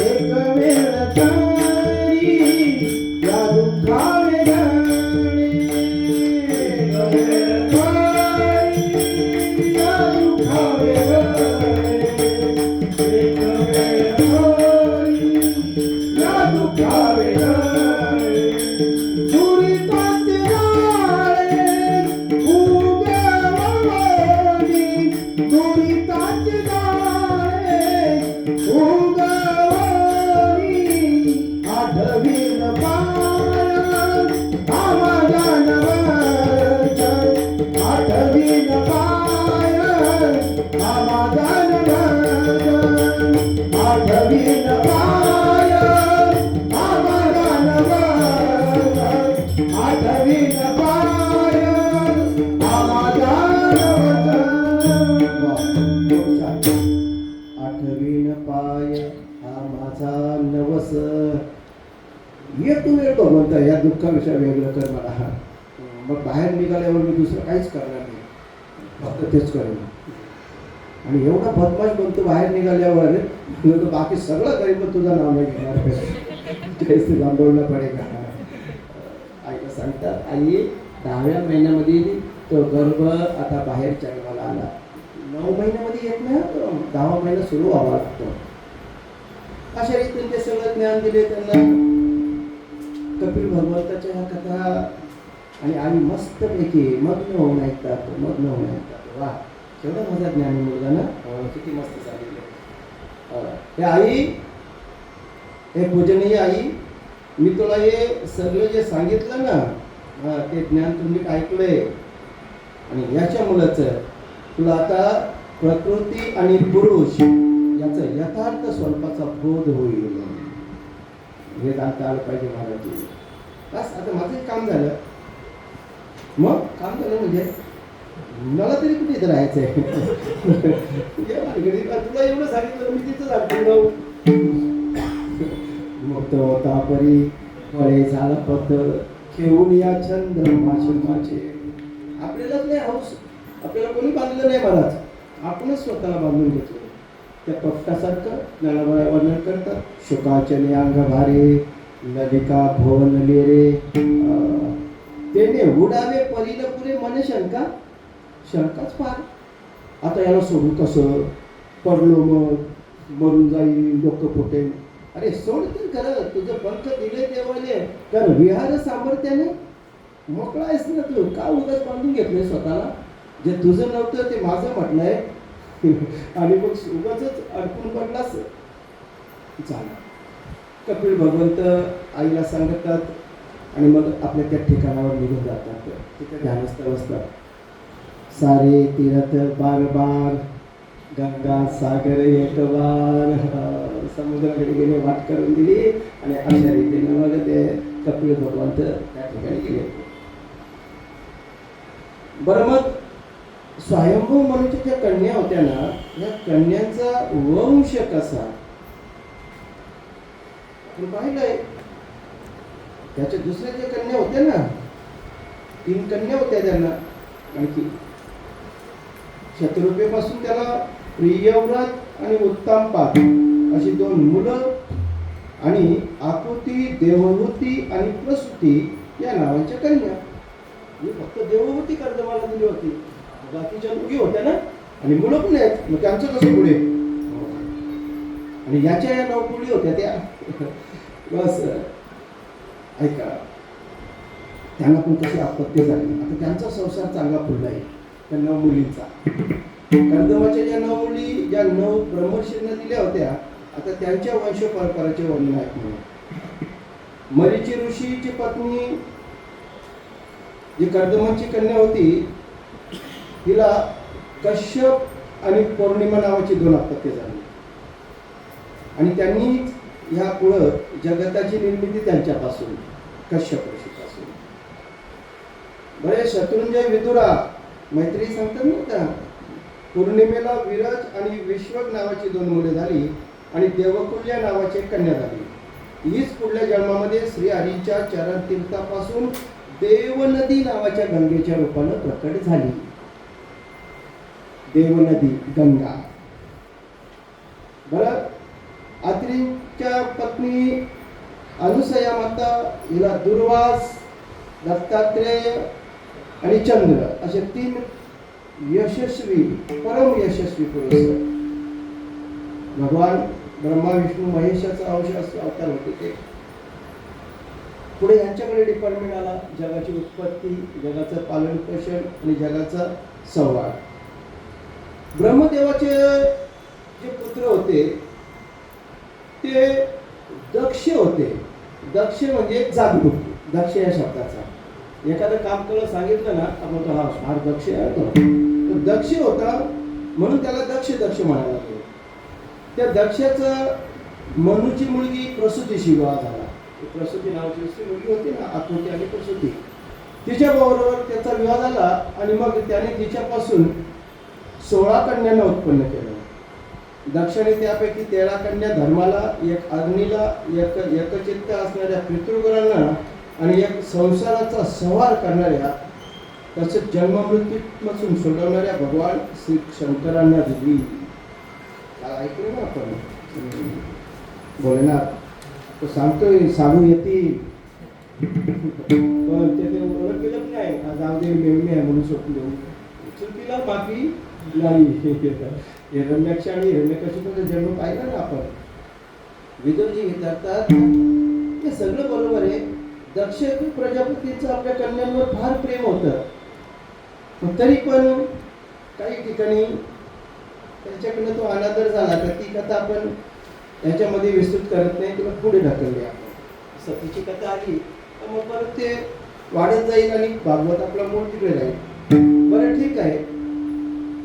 एक वेळ करी या दुःखावे भगवंता या दुःखाविषयी वेगळं कर मला. मग बाहेर निघाल्यावर मी दुसरं काहीच करणार नाही, फक्त तेच करेन. आणि एवढा बदमाश बनतो बाहेर निघाल्यावर, बाकी सगळं करेन पण तुझं नाव नाही घेणार. जयश्री रामदेवला पडेगा. आईला सांगतात, आई 10व्या महिन्यामध्ये तो गर्भ आता बाहेर जन्माला आला. 9 महिन्यामध्ये येत नाही तो, 10वा महिना सुरू व्हावा लागतो. अशा रीतीने ते सगळं ज्ञान दिले त्यांना. कपिल भगवंताच्या ह्या कथा आणि आई मस्तपैकी मग्न होऊन ऐकतात, मग्न होऊन ऐकतात. वा, केवढा माझा ज्ञानी मुलगा ना, किती मस्त सांगितलं. हे आई, हे पूजनीय आई, मी तुला हे सगळं जे सांगितलं ना, ते ज्ञान तुम्ही ऐकलंय आणि याच्या मुलाचं तुला आता प्रकृती आणि पुरुष याचं यथार्थ स्वरूपाचा बोध होईल. वेदांत आलं पाहिजे महाराज. बस आता माझं काम झालं. मग काम झालं म्हणजे मला तरी कुठे इथं राहायचंय. तुला एवढं सांगितलं मी तिथं जातो. मग तो होता परी फळे झाला फक्त खेळून या चंद्र माझे. आपल्यालाच नाही हौस, आपल्याला कोणी बांधलं नाही महाराज, आपणच स्वतःला बांधून घेतलं. त्या पक्षासारखं ज्ञानाबाई वर्णन करतात. शुकाचले अंग भारे ललिका भोवनले रे, तेने उडावे परील पुरे मन शंका. शंकाच फार. आता याला सोडू कसं, पडलो मग मरून जाईल, डोकं फुटेल. अरे सोड तर खरं, तुझं पंख दिले देवाने, कारण विहार सामर्थ्याने मोकळा आहेस ना तू. का उगाच बांधून घेतलंय स्वतःला? जे तुझं नव्हतं ते माझं म्हटलंय आणि मग उगाच अडकून पडलास. झालं. कपिल भगवंत आईला सांगतात आणि मग आपल्या त्या ठिकाणावर निघून जातात. तिथे ध्यानस्थ बसतात. सारे तीर्थ बार बार, गंगा सागर एक बार. समुद्राकडे गेले, वाट करून दिली आणि अशा रीतीने मग ते कपिल भगवंत त्या ठिकाणी गेले. बरं, मग स्वयंभू मनुष्य ज्या कन्या होत्या ना, या कन्यांचा वंश कसा आपण पाहिलंय. त्याच्या दुसऱ्या ज्या कन्या होत्या ना, 3 कन्या होत्या त्यांना. आणखी शत्रुपेपासून त्याला प्रियव्रत आणि उत्तामपाद अशी 2 मुलं आणि आकुती, देवहूती आणि प्रसूती या नावाच्या कन्या. मी फक्त देवहूती कर्दमाला दिली होती, बाकीच्या मुली होत्या ना आणि मुलं पण आहेत. मग त्यांचं कसं पुढे? आणि याच्या या 9 मुली होत्या त्या. बस ऐका, त्यांना पण कशी आपत्ती झाली. आता त्यांचा संसार चांगला फुलला आहे त्या 9 मुलींचा. कर्दमाच्या ज्या 9 मुली, ज्या 9 ब्रह्मर्षींना दिल्या होत्या, आता त्यांच्या वंश परंपराचे वर्णन आहेत. म्हणून मरीची ऋषीची पत्नी जी कर्दमाची कन्या होती, तिला कश्यप आणि पौर्णिमा नावाची 2 अपत्ये झाली आणि त्यांनी ह्या पुढं जगताची निर्मिती त्यांच्यापासून, कश्यप ऋषीपासून. बरे, शत्रुंजय विदुरा मैत्री सांगतात ना त्या. पौर्णिमेला विरज आणि विश्वक नावाची 2 मुले झाली आणि देवकुल्य नावाची एक कन्या झाली. हीच पुढल्या जन्मामध्ये श्रीहरींच्या चरण तीर्थापासून देवनदी नावाच्या गंगेच्या रूपानं प्रकट झाली. देवनदी, गंगा. बरं, अत्रीच्या पत्नी अनुसया माता, हिला दुर्वास, दत्तात्रेय आणि चंद्र असे 3 यशस्वी, परम यशस्वी पुरुष. भगवान ब्रह्मा विष्णू महेशाचा अंश अवतार होते ते. पुढे यांच्याकडे डिपार्टमेंट आला, जगाची उत्पत्ती, जगाचं पालन पोषण आणि जगाचा संवाद. ब्रह्मदेवाचे जे पुत्र होते ते दक्ष होते. दक्ष म्हणजे जागरूक. दक्ष या शब्दाचा एखादं काम करून सांगितलं ना, आपण तो हा दक्ष आहे. तो दक्ष होता म्हणून त्याला दक्ष दक्ष म्हणायला लागलो. त्या दक्षाचं मनुची मुलगी प्रसूतीशी विवाह झाला. प्रसूती नावाची मुलगी होती ना, आकृती आणि प्रसूती, तिच्याबरोबर त्याचा विवाह झाला आणि मग त्याने तिच्यापासून 16 कन्यांना उत्पन्न केलं. दक्षिणे त्यापैकी 13 कन्या धर्माला, 1 अग्नीला, 1 एकचित्त असणाऱ्या पितृगुणांना आणि 1 संसाराचा संहार करणाऱ्या, तसेच जन्ममृत्यूपासून सोडवणाऱ्या भगवान श्री शंकरांना दिली. ऐकलं ना आपण? बोलणार तो सांगतोय, सांगू येतील पण ते ओळख केलं नाही, जाऊ दे मेवणी आहे म्हणून सोडून चुकीला माफी नाही. हिरण्याक्ष आणि हिरण्यकशिपूचा जन्म पाहिला ना आपण. विदुरजी विचारतात हे सगळं बरोबर आहे. दक्ष प्रजापतीचं आपल्या कन्यांवर फार प्रेम होतं, पण तरी पण काही ठिकाणी त्याच्याकडनं तो अनादर झाला. तर ती कथा आपण याच्यामध्ये विस्तृत करत नाही, तुला पुढे ढकलली आपण. सतीची कथा आली तर मग परत ते वाढत जाईल आणि भागवत आपला मूळ तिकडे राहील. बरं ठीक आहे.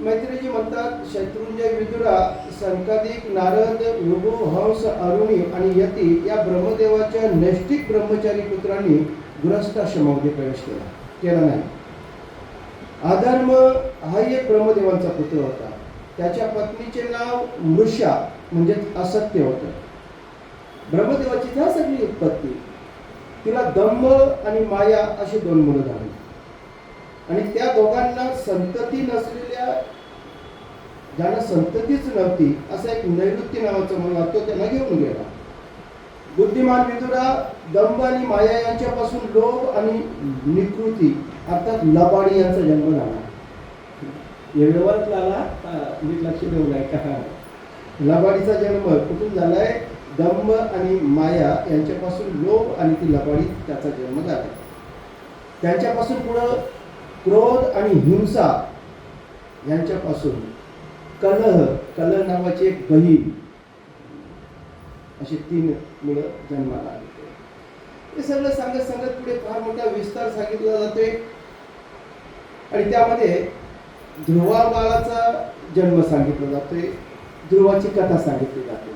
मैत्रीजी म्हणतात शत्रुंजय विदुरा संकादिक नारद भृगु हंस अरुणी आणि यती या ब्रह्मदेवाच्या नैष्टिक ब्रह्मचारी पुत्रांनी गृहस्थाश्रमामध्ये प्रवेश केला नाही. अधर्म हाही एक ब्रह्मदेवांचा पुत्र होता. त्याच्या पत्नीचे नाव मृषा म्हणजे असत्य होतं. ब्रह्मदेवाची त्या सगळी उत्पत्ती. तिला दंभ आणि माया अशी 2 मुलं झाली आणि त्या दोघांना संतती नसलेल्या, ज्यांना संततीच नव्हती असा एक नैऋत्य नावाचा मुलगा तो त्यांना घेऊन गेला. बुद्धिमान विदुरा दंभ आणि माया यांच्यापासून लोभ आणि निकृती अर्थात लबाडी यांचा जन्म झाला. एवढ्यावरच झाला, नीट लक्ष देऊ नये का. लबाडीचा जन्म कुठून झालाय? दंभ आणि माया यांच्यापासून लोभ आणि ती लबाडी त्याचा जन्म झाला. त्यांच्यापासून पुढं क्रोध आणि हिंसा यांच्यापासून कलह नावाची एक बहीण, अशी 3 मुलं जन्माला आली. हे सगळं सांगत पुढे फार मोठा विस्तार सांगितला जातोय आणि त्यामध्ये ध्रुवा बाळाचा जन्म सांगितला जातोय. ध्रुवाची कथा सांगितली जाते.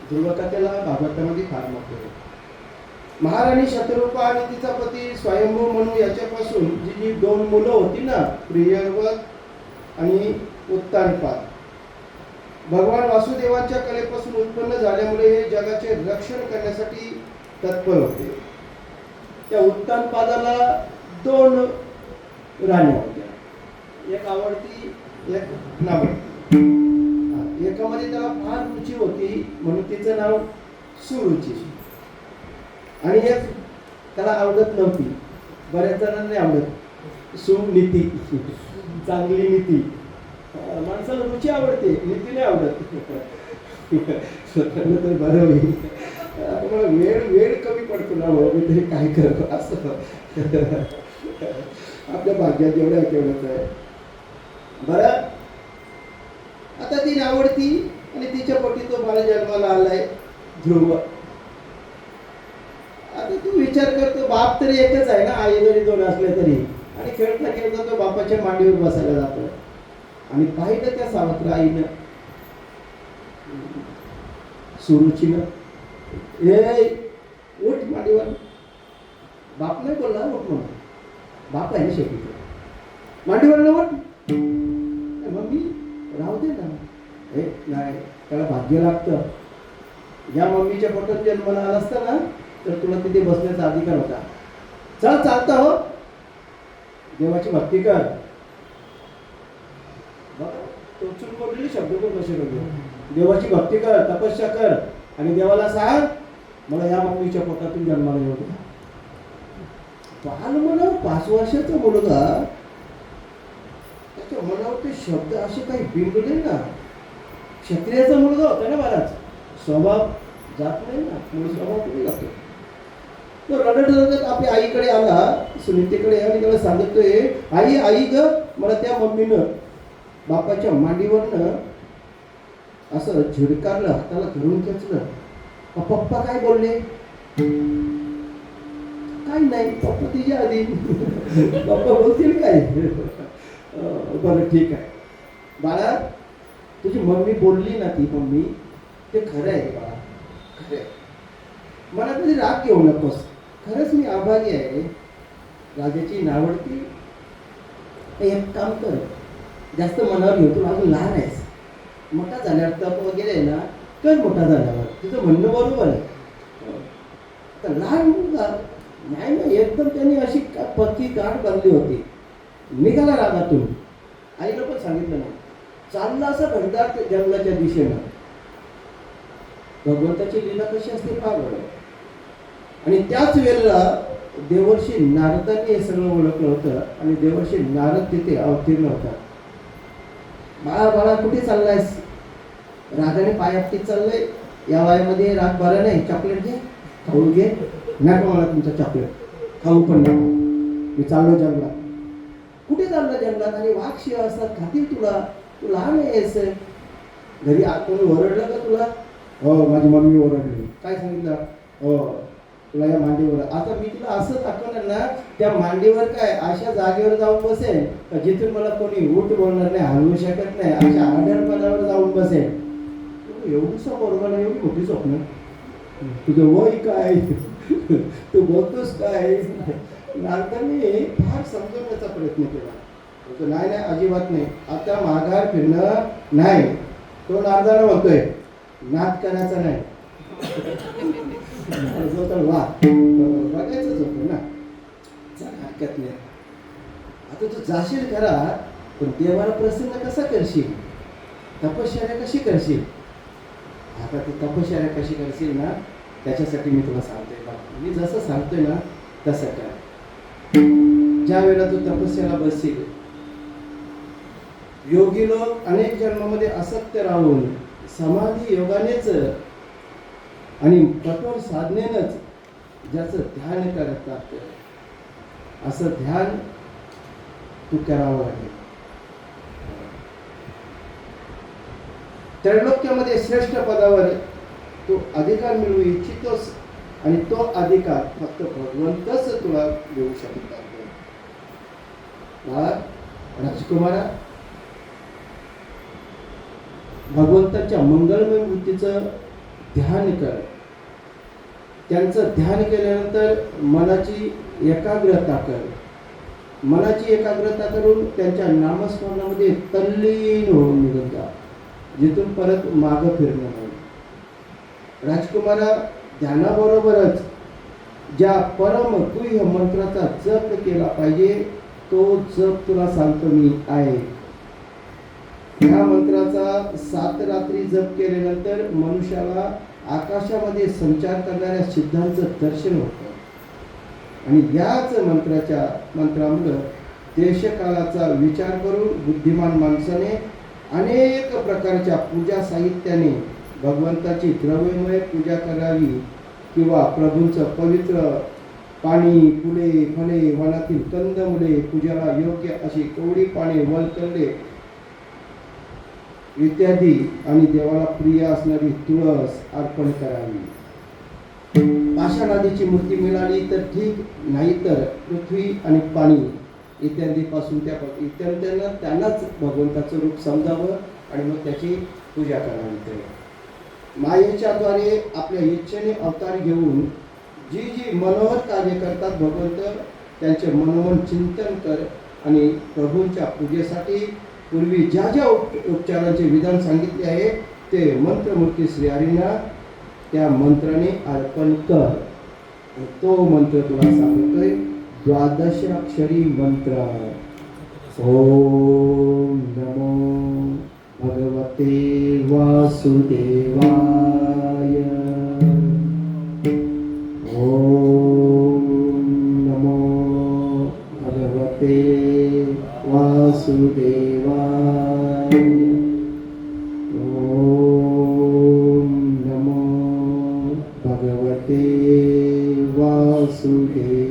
ध्रुव कथेला भागवतामध्ये फार महत्त्व आहे. महाराणी शतरूपा आणि तिचा पती स्वयंभू म्हणून याच्यापासून जी 2 मुलं होती ना, प्रियव्रत आणि उत्तानपाद, भगवान वासुदेवांच्या कलेपासून उत्पन्न झाल्यामुळे हे जगाचे रक्षण करण्यासाठी तत्पर होते. त्या उत्तानपादाला 2 राण्या होत्या, एक आवडती एक नावडती. एकामध्ये त्याला फार रुची होती म्हणून तिचं नाव सुरुची, आणि एक त्याला आवडत नव्हती, बऱ्याच जणांना नाही आवडत. सुनीती, चांगली नीती. माणसाला रुची आवडते, नीती नाही आवडत. तर बरं होईल. मला वेळ कमी पडतो ना, मी तरी काय करतो असं. आपल्या भाग्यात जेवढं आहे तेवढंच आहे. बरं, आता ती आवडती आणि तिच्या पोटी तो मला जन्माला आलाय ध्रुव. आता तू विचार करतो, बाप तरी एकच आहे ना, आई जरी 2 असले तरी. आणि खेळता तो बापाच्या मांडीवर बसायला जातो. आणि पाहिलं त्या सावत्र आईनं, सुरुचीनं, ए उठ मांडीवर. बाप नाही बोलला उठ म्हणून, बाप आहे ना शेवटी, मांडीवर न उठ. मम्मी राहू दे ना. हे नाही, त्याला भाग्य लागतं. या मम्मीच्या पोटात जन्माला आला असता ना तर तुला तिथे बसण्याचा अधिकार होता. चल चालता हो, देवाची भक्ती कर. बघा टोचून बोललेली शब्द पण कसे बोलले. देवाची भक्ती कर, तपस्या कर आणि देवाला सांग मला या मम्मीच्या पोटातून जन्माला येऊ दे. बाल मला 5 वर्षाचा मुलगा, त्याच्या मनावर ते शब्द असे काही बिंबले ना. क्षत्रियाचा मुलगा होता ना बराच, स्वभाव जात नाही ना, मूळ स्वभाव कुठे जातो. तो रडत आपल्या आईकडे आला, सुनीतेकडे, आणि त्याला सांगतोय, आई ग, मला त्या मम्मीनं बापाच्या मांडीवरनं असं झिडकारलं, हाताला धरून खेचलं. पप्पा काय बोलले? काय नाही, पप्पा तिच्या आधी. पप्पा बोलतील काय? बरं ठीक आहे बाळा, तुझी मम्मी बोलली ना, ती मम्मी ते खरं आहे बाळा, खरं आहे. मला कधी राग घेऊ नकोस, खरंच मी आभारी आहे. राजाची नावडती. एक काम कर, जास्त मनावर घेऊ, तू अजून लहान आहेस. मोठा झाल्यावर तप वगैरे आहे ना कर, मोठा झाल्यावर. तुझं म्हणणं बरोबर आहे. आता लहान मुलगा नाही ना, एकदम त्यांनी अशी पक्की गाठ बांधली होती. निघाला रागातून. आईला पण सांगितलं नाही, चालला असं घडदार जंगलाच्या दिशेनं. भगवंताची लीला कशी असते पहा बरं. आणि त्याच वेळेला देवर्षी नारदाने हे सगळं ओळखलं होतं आणि देवर्षी नारद तिथे अवतीर्ण होता. बाळा बाळा कुठे चाललायस? रागाने पायापटीत चाललंय. या वयामध्ये राग बरं नाही. चॉकलेट घे, खाऊ घे. नको मला तुमचं चॉकलेट, खाऊ पण नको. मी चाललो जंगलात. कुठे चाललं जंगलात? आणि वाघ शिव असतात, खातील तुला. तू लहान आहेस. घरी कोणी ओरडलं का तुला? हो, माझी मम्मी ओरडली. काय सांगितलं? हो, तुला या मांडीवर. आता मी तुला असं दाखवणार ना, त्या मांडीवर काय अशा जागेवर जाऊन बसेल जिथून मला कोणी उठ बोलणार नाही, हलवू शकत नाही, अशा आढळपणावर जाऊन बसेल. एवढीसा पोरगाला एवढी मोठी स्वप्न. तुझं वय काय? तू बोलतोस काय? नारदांनी फार समजवण्याचा प्रयत्न केला. नाही नाही, अजिबात नाही, आता माघार फिरणं नाही. तो नारदाला म्हणतोय नाद करायचा नाही. वा बघायचंच होतं ना. हरकत नाही. आता तू जाशील खरा, पण देवाला प्रसन्न कसा करशील? तपश्चर्या कशी करशील? आता ती तपश्चर्या कशी करशील ना, त्याच्यासाठी मी तुला सांगतोय बा. मी जसं सांगतोय ना तसं कर. ज्या वेळेला तू तपस्याला बसशील, योगी लोक अनेक जन्मामध्ये असत्य राहून समाधी योगानेच आणि कठोर साधनेनंच ज्याचं ध्यान करतात, असं ध्यान तू करावं लागेल. त्रैलोक्यामध्ये श्रेष्ठ पदावर तू अधिकार मिळवू इच्छितोस आणि तो अधिकार फक्त भगवंतच तुला देऊ शकतात. राजकुमारा, भगवंताच्या मंगलमय मूर्तीचं ध्यान कर. त्यांचं ध्यान केल्यानंतर मनाची एकाग्रता कर. मनाची एकाग्रता करून त्यांच्या नामस्मरणामध्ये तल्लीन होऊन निघून जा, जिथून परत मागं फिरणं नाही. राजकुमारा, ध्यानाबरोबरच ज्या परम गुह्य मंत्राचा जप केला पाहिजे, तो जप तुला सांगतो मी आहे. ह्या मंत्राचा 7 रात्री जप केल्यानंतर मनुष्याला आकाशामध्ये संचार करणाऱ्या सिद्धांचं दर्शन होतं. आणि याच मंत्रामुळं देशकाळाचा विचार करून बुद्धिमान माणसाने अनेक प्रकारच्या पूजा साहित्याने भगवंताची द्रव्यमय पूजा करावी, किंवा प्रभूंचं पवित्र पाणी, फुले, फळे, वनातील कंदमुले, पूजाला योग्य अशी कवडी पाने, वलकल्ले इत्यादी आणि देवाला प्रिय असणारी तुळस अर्पण करावी. पाषाण आदीची मूर्ती मिळाली तर ठीक, नाही तर पृथ्वी आणि पाणी इत्यादीपासून त्यांनाच भगवंताचं रूप समजावं आणि मग त्याची पूजा करावी. मायेच्या द्वारे आपल्या इच्छेने अवतार घेऊन जी जी मनोहर कार्य करतात भगवंत, त्यांचे मनोमन चिंतन कर आणि प्रभूंच्या पूजेसाठी पूर्वी ज्या ज्या उपचारांचे विधान सांगितले आहे ते मंत्रमूर्ती श्रीहरींना त्या मंत्राने अर्पण कर. तो मंत्र तुला सांगतोय, 12 अक्षरी मंत्र. ओम नमो भगवते वासुदेवाय. ओम नमो भगवते वासुदेवाय. ओम नमो भगवते वासुदेवाय.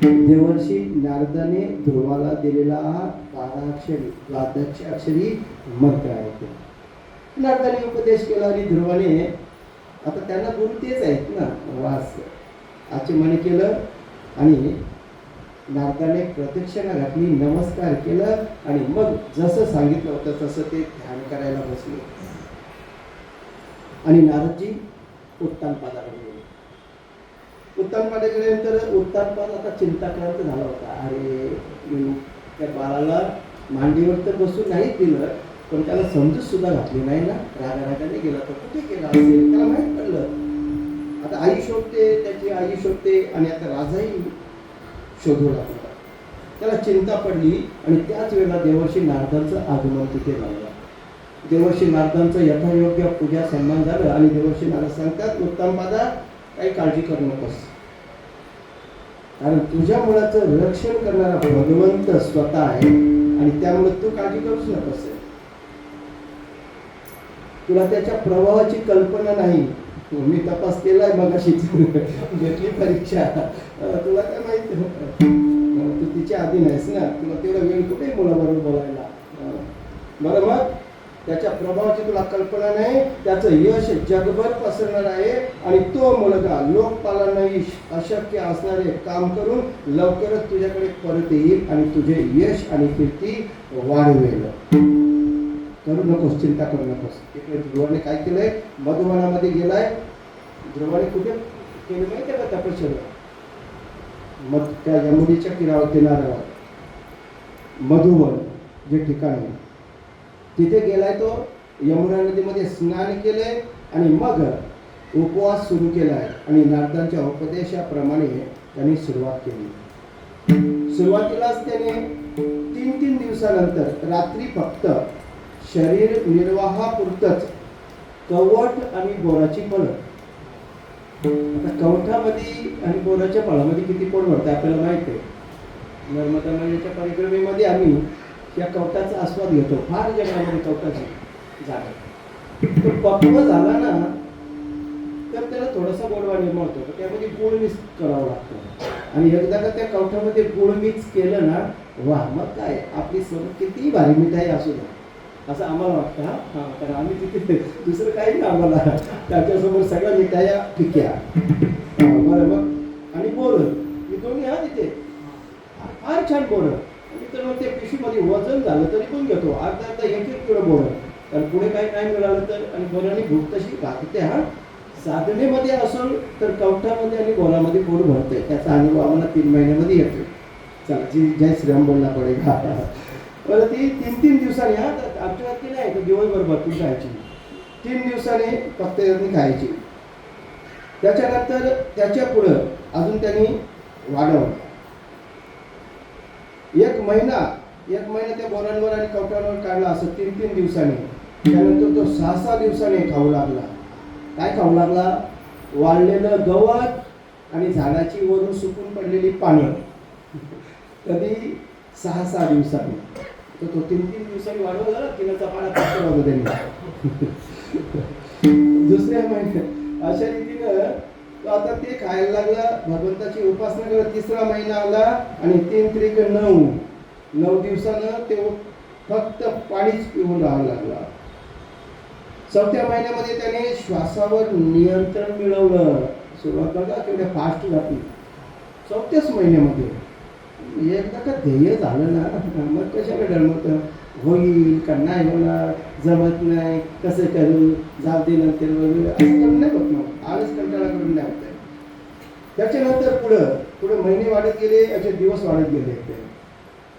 देवर्षी नारदाने ध्रुवाला दिलेला 12 अक्षरी मंत्र आहे. नारदाने उपदेश केला आणि ध्रुवाने, आता त्यांना गुरु तेच आहेत ना, वास आचमन केलं आणि नारदाने प्रदक्षिणा घातली, नमस्कार केलं आणि मग जसं सांगितलं होतं तसं ते ध्यान करायला बसले. आणि नारदजी उत्तानपादाला गेले. उत्तानपादा गेल्यानंतर उत्तानपाद आता चिंताक्रांत झाला होता. अरे, त्या बाळाला मांडीवर तर बसून नाहीच दिलं, पण त्याला समजूत सुद्धा घातली नाही ना. रागाने गेला तर कुठे गेला असेल, त्याला माहीत पडलं. आता आई शोधते, त्याची आई शोधते आणि आता राजाही शोधू लागला. त्याला चिंता पडली आणि त्याच वेळेला देवर्षी नारदांचं आगमन तिथे झालं. देवर्षी नारदांचं यथायोग्य पूजा सन्मान झालं आणि देवर्षी नारद सांगतात, उत्तानपादा काही काळजी करू नकोस, कारण तुझ्या मुलाचं रक्षण करणारा भगवंत स्वतः आहे आणि त्यामुळे तू काळजी करूच नकोस. तुला त्याच्या प्रभावाची कल्पना नाही. मी तपास केलाय मगाशीच घेतली परीक्षा. तुला काय माहिती, तू तिच्या अधीन आहेस ना, तुला तेवढा वेळ कुठे मुलाबरोबर बोलायला. बरं, मग त्याच्या प्रभावाची तुला कल्पना नाही. त्याचं यश जगभर पसरणार आहे आणि तो मुलगा लोकपालांनाही अशक्य असणारे काम करून लवकरच तुझ्याकडे परत येईल आणि तुझे यश आणि कीर्ती वाढवेल. करू नकोस, चिंता करू नकोस. इकडे ध्रुवाने काय केलंय, मधुवनामध्ये गेलाय. ध्रुवाने कुठे केलं माहिती का तपश्चर्या? मग त्या यमुनेच्या किनाऱ्यावर किनाऱ्यावर मधुवन जे ठिकाण आहे तिथे गेलाय. तो यमुना नदीमध्ये स्नान केलंय आणि मग उपवास सुरू केलाय आणि नारदांच्या उपदेशाप्रमाणे त्यांनी सुरुवात केली. सुरुवातीलाच त्याने 3 दिवसानंतर रात्री फक्त शरीर निर्वाहापुरतच कवठ आणि बोराची फळं. आता कवठामध्ये आणि बोराच्या फळामध्ये किती पोट भरते आपल्याला माहिती आहे. नर्मदा नदीच्या परिक्रमेमध्ये आम्ही या कवटाचा आस्वाद घेतो. फार जंगलामध्ये कवटाची जागा. तो पक्व झाला ना तर त्याला थोडासा गोडवा निर्माण होतो. त्यामध्ये गुळ मिक्स करावं लागतं आणि एकदा का त्या कवठामध्ये गुळ मिक्स केलं ना, वा, मग काय आपली सर किती भारी मिठाई असू द्या असं आम्हाला वाटतं. हां, कारण आम्ही तिथे दुसरं काही नाही आम्हाला. त्याच्यासमोर सगळ्या मिठाया फिक्या. बरं, मग आणि बोरं ही दोन्ही हा तिथे फार छान बोरं. तर मग ते पिशवीमध्ये वजन झालं तरी पण घेतो. अर्धा 1 किलो बोरं. तर पुढे काही नाही मिळालं तर आणि बोराने भूक तशी घातते. हा, साधनेमध्ये असेल तर कवठामध्ये आणि बोरामध्ये पोट भरतंय. त्याचा अनुभव आम्हाला 3 महिन्यामध्ये येतो. चला, जी जय श्रीराम बोलला पडेगा. बरं, ती 3 दिवसांनी, हा, आमच्या ती नाही तर दिवसभर भरपूर खायची. 3 दिवसांनी फक्त खायची. त्याच्यानंतर त्याच्या पुढं अजून त्यांनी वाढवलं. 1 महिना त्या बोरांवर आणि कवठांवर काढला असं 3 दिवसांनी. त्यानंतर तो 6 दिवसांनी खाऊ लागला. काय खाऊ लागला? वाळलेलं गवत आणि झाडाची वरून सुकून पडलेली पानं. कधी 6 दिवसांनी. तर तो 3 दिवसांनी वाढवला. किनाचा पाडा पटकन होता त्यांनी. दुसऱ्या महिन्यात अशा रीतीनं तो आता ते खायला लागला. भगवंताची उपासना करत 3रा महिना आला आणि 3 त्रिक 9 दिवसानं ते फक्त पाणीच पिऊन राहायला लागला. 4थ्या महिन्यामध्ये त्याने श्वासावर नियंत्रण मिळवलं. सुरुवात बघा केवढ्या फास्ट जाते. 4थ्याच महिन्यामध्ये एकदा का ध्येय झालं ना, मग कशाला डळमतं, होईल का नाही होणार, जमत नाही, कसं करू, जाऊ दे नंतर वगैरे असं करून नाही होत. मग आळस कंटाळा करून नाही होत. त्याच्यानंतर पुढे महिने वाढत गेले, असे दिवस वाढत गेले.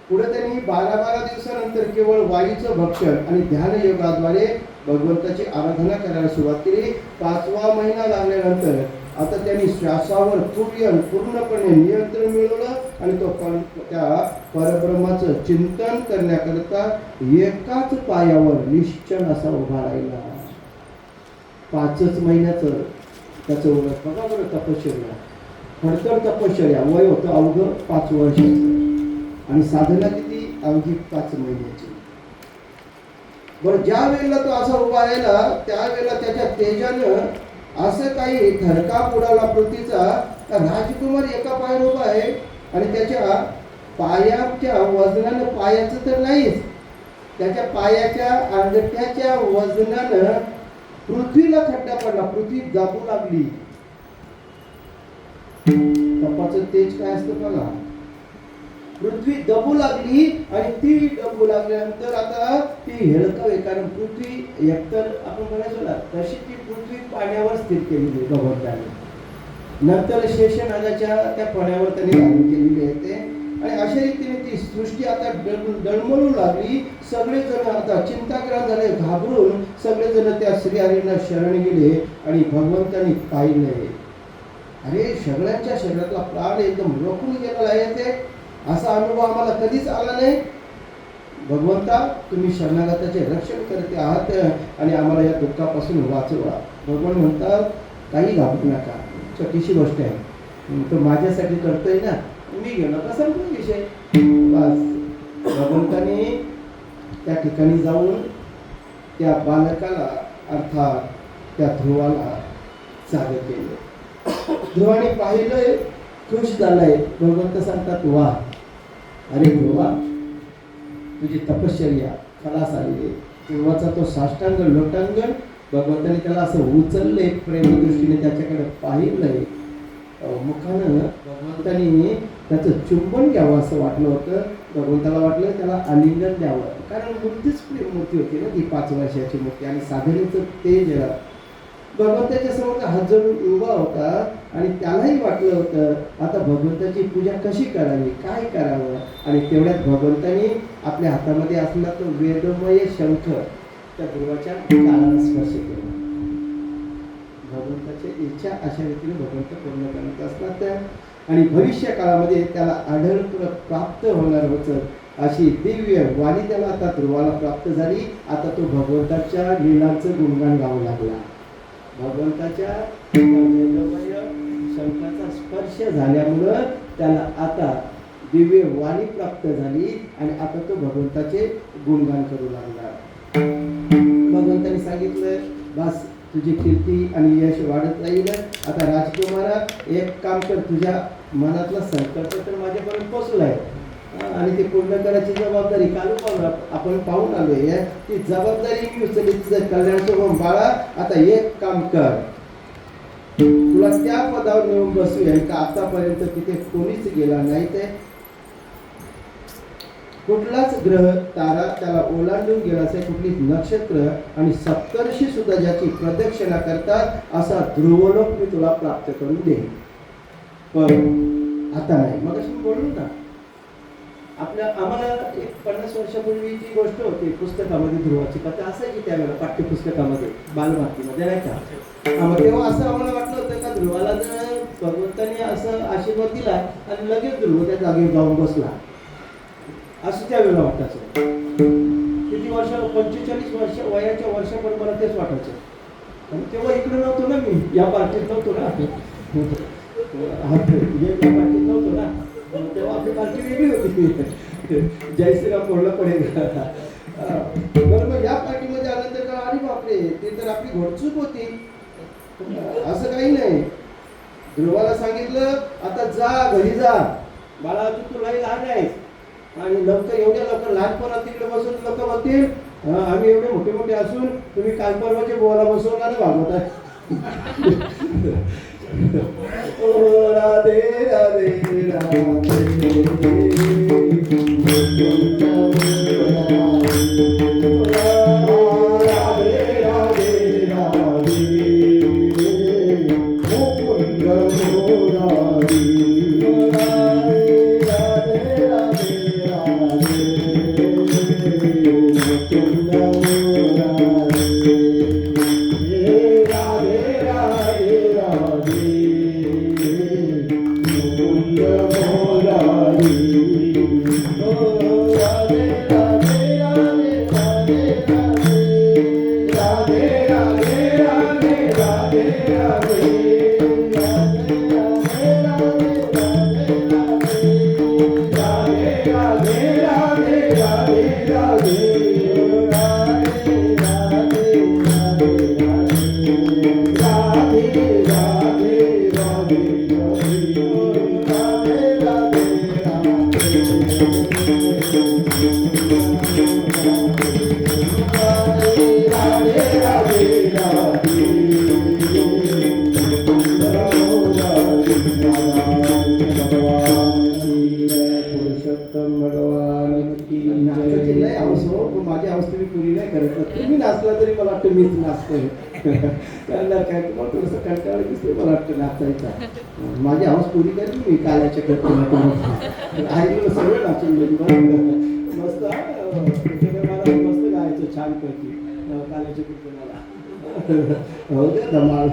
पुढे त्यांनी 12 दिवसानंतर केवळ वायूचं भक्षण आणि ध्यान योगाद्वारे भगवंताची आराधना करायला सुरुवात केली. 5वा महिना लागल्यानंतर आता त्यांनी श्वासावर पूर्णपणे नियंत्रण मिळवलं आणि तो त्या परब्रह्माचं चिंतन करण्याकरता एकाच पायावर निश्चल असा उभा राहिला. 5च महिन्याचं त्याचं ओळख बघा बरं. तपश्चर्या, खडतर तपश्चर्या. वय होतं अवघं 5 वर्षाचं आणि साधना किती? अवघी 5 महिन्याची. बरं, ज्या वेळेला तो असा उभा राहिला त्यावेळेला त्याच्या तेजानं असं काही थरकाप उडाला पृथ्वीचा. राजकुमार एका पायावर उभा आहे आणि त्याच्या पायाच्या वजनानं, पायाचं तर नाहीच, त्याच्या पायाच्या अंगठ्याच्या वजनानं पृथ्वीला खड्डा पडला. पृथ्वी दाबू लागली. तपाचं तेज काय असतं बघा. पृथ्वी दबू लागली आणि ती दबू लागल्यानंतर आता ती हेळकावे. कारण पृथ्वी एकतर आपण म्हणायचो ना तशी ती पृथ्वी पाण्यावर स्थिर केलेली आहे भगवंताने. नंतर शेषनागाच्या त्या पाण्यावर त्यांनी धारण केलेली आहे ते. आणि अशा रीतीने ती सृष्टी आता डळमळू लागली. सगळेजण आता चिंताग्रस्त झाले. घाबरून सगळेजण त्या श्रीहरींना शरण गेले आणि भगवंतांनी पाहिले. अरे, सगळ्यांच्या शरीरातला प्राण एकदम रोखून गेलेला आहे. ते असा अनुभव आम्हाला कधीच आला नाही. भगवंता, तुम्ही शरणागताचे रक्षण करते आहात आणि आम्हाला या दुःखापासून वाचवा. भगवान म्हणतात काही घाबरू नका. छोटीशी गोष्ट आहे. तो माझ्यासाठी करतोय ना, मी गेलो का संपला विषय. बस भगवंताने त्या ठिकाणी जाऊन त्या बालकाला अर्थात त्या ध्रुवाला जागे केले. ध्रुवाने पाहिलंय, खुश झालाय. भगवंत सांगतात, वा अरे ध्रुवा, तुझी तपश्चर्या खलास आलेली. ध्रुवाचा तो साष्टांग लोटांगण भगवंताने त्याला असं उचलले, प्रेमदृष्टीने त्याच्याकडे पाहिलंय. मुखानं भगवंताने त्याचं चुंबन घ्यावं असं वाटलं होतं. भगवंताला वाटलं त्याला आलिंगन द्यावं, कारण मूर्तीच प्रेममूर्ती होती ना ती, 5 वर्षाची मूर्ती, आणि साधनेचं तेज भगवंताच्या समोर हात जोडून उभा होता. आणि त्यालाही वाटलं होतं आता भगवंताची पूजा कशी करावी, काय करावं. आणि तेवढ्यात भगवंताने आपल्या हातामध्ये असला तो वेदमय शंख त्या ध्रुवाच्या कानाला स्पर्श केला. भगवंताच्या इच्छा अशा रीतीने भगवंत पूर्ण करत असतात. आणि भविष्य काळामध्ये त्याला आढळ प्राप्त होणार होतं अशी दिव्य वाणी त्याला आता ध्रुवाला प्राप्त झाली. आता तो भगवंताच्या लीलांचं गुणगान गाऊ लागला. भगवंताच्या वेदमय शंखाचा स्पर्श झाल्यामुळं त्याला आता दिव्य वाणी प्राप्त झाली आणि आता तो भगवंताचे गुणगान करू लागला. भगवंताने सांगितलं, बस तुझी कीर्ती आणि यश वाढत राहील. आता राजकुमारा, एक काम कर, तुझ्या मनातला संकल्प तर माझ्यापर्यंत पोचलाय आणि ते पूर्ण करायची जबाबदारी काल आपण पाहून आलोय. ती जबाबदारी मी उचलली, तुझं कल्याण सोबत बाळा. आता एक काम कर, तुला त्या पदावर नेऊन बसूया का आतापर्यंत तिथे कोणीच गेला नाही. ते कुठलाच ग्रह तारा त्याला ओलांडून गेला असे कुठलीच नक्षत्र आणि सप्तर्षी सुद्धा ज्याची प्रदक्षिणा करतात असा ध्रुवलोक मी तुला प्राप्त करून देईन. पण आता नाही. मग अशी बोलू ना, आम्हाला एक 50 वर्षापूर्वीची गोष्ट होती. पुस्तकामध्ये ध्रुवाची कथा असायची त्यावेळेला, पाठ्यपुस्तकामध्ये, बालभारतीमध्ये नाही का. तेव्हा असं आम्हाला वाटलं होतं का ध्रुवाला जर भगवंताने असं आशीर्वाद दिला आणि लगेच ध्रुव त्या जागेवर जाऊन बसला असं त्यावेळेला वाटायचं. किती वर्ष, 45 वर्ष वयाच्या वर्षापर्यंत मला तेच वाटायचं. आणि तेव्हा इकडे नव्हतो ना, मी या पार्टीत नव्हतो ना, या पार्टीत नव्हतो ना. तेव्हा आपली पार्टी वेगळी होती, जय श्रीराम बोलणं पडेल. बरं, मग या पार्टीमध्ये आल्यानंतर का अरे बापरे, ते तर आपली घोडचूक होती. असं काही नाही. ध्रुवाला सांगितलं, आता जा घरी जा बाळा, तुलाही लहान आहेस आणि लवकर एवढ्या लवकर लहानपणात तिकडे बसून लोक म्हणतील आम्ही एवढे मोठे मोठे असून तुम्ही काल परवाचे बोला बसवला ना भागवत आहे. ओ राधे राधे माझी अवस्था पुरी नाही करत. तुम्ही नाचला तरी मला वाटतं मीच नाचतोय. त्यांना काय तुम्हाला थोडंसं कंटाळा दिसतोय मला वाटतं नाचायचा. माझी आवाज पुरी करी मी काल्याच्या करतो आई सगळं नाचून मस्त. मला मस्त गायचं छान पैकी काल्याच्या कीर्तनाला. हो दे धमाल.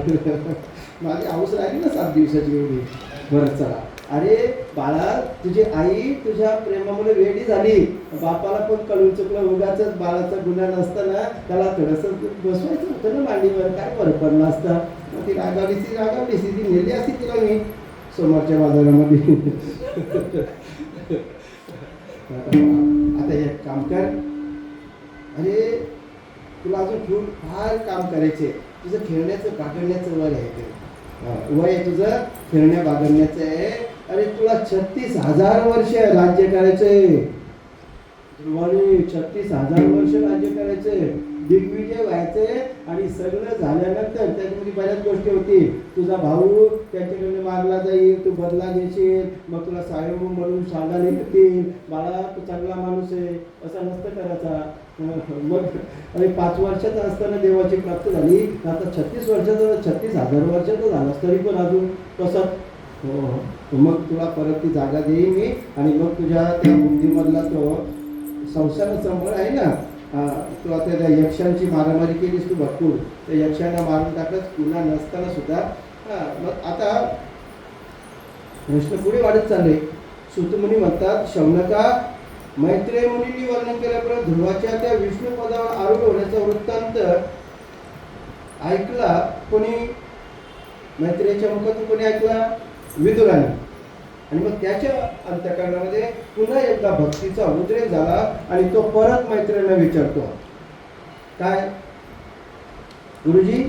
माझी आवाज राहिली ना 7 दिवसाची एवढी. बरं चला. अरे बाळा, तुझी आई तुझ्या प्रेमामुळे वेडी झाली. बापाला पण कळून चुकलं. उगाच बाळाचा गुन्हा नसताना त्याला थोडंसं बसवायचं होतं ना मांडीवर, काय फरक पडला असता. ती रागावली ती नेली असती तिला मी. समोरच्या बाजारामध्ये. आता एक काम कर, अरे तुला अजून खूप फार काम करायचे. तुझं खेळण्याचं बागडण्याचं वय आहे ते. वय आहे तुझं खेळण्या बागडण्याचं आहे. अरे तुला 36,000 वर्ष राज्य करायचंय. ध्रुवाने 36,000 वर्ष राज्य करायचंय, दिग्विजय व्हायचंय. आणि सगळं झाल्यानंतर त्याच्यामध्ये बऱ्याच गोष्टी होती. तुझा भाऊ त्यांच्याकडे मारला जाईल, तू बदला घेशील, मग तुला साहेब म्हणून सांगायला येतील, बाळा तू चांगला माणूस आहे, असा नसतं करायचा. मग अरे 5 वर्षाचा असताना देवाची प्राप्ती झाली, आता 36 वर्षाचा, 36,000 वर्षाचा झालास तरी पण अजून तसंच. हो, मग तुला परत ती जागा देईन मी. आणि मग तुझ्या त्या बुद्धीमधला तो संसार संबळ आहे ना, तू आता त्या यक्षांची मारामारी केलीस तू भरपूर, त्या यक्षांना मारून टाकलंस पुन्हा नसताना सुद्धा. मग आता प्रश्न पुढे वाढत चालले. सूतमुनी म्हणतात, शौनका, मैत्रेय मुनींनी वर्णन केल्याप्रमाणे ध्रुवाच्या त्या विष्णू पदावर आरूढ होण्याचा वृत्तांत ऐकला कोणी? मैत्रेयच्या मुखातून कोणी ऐकला? विदुराने. आणि मग त्याच्या अंतःकरणामध्ये पुन्हा एकदा भक्तीचा उद्रेक झाला आणि तो परत मैत्रिणीला विचारतो, काय गुरुजी,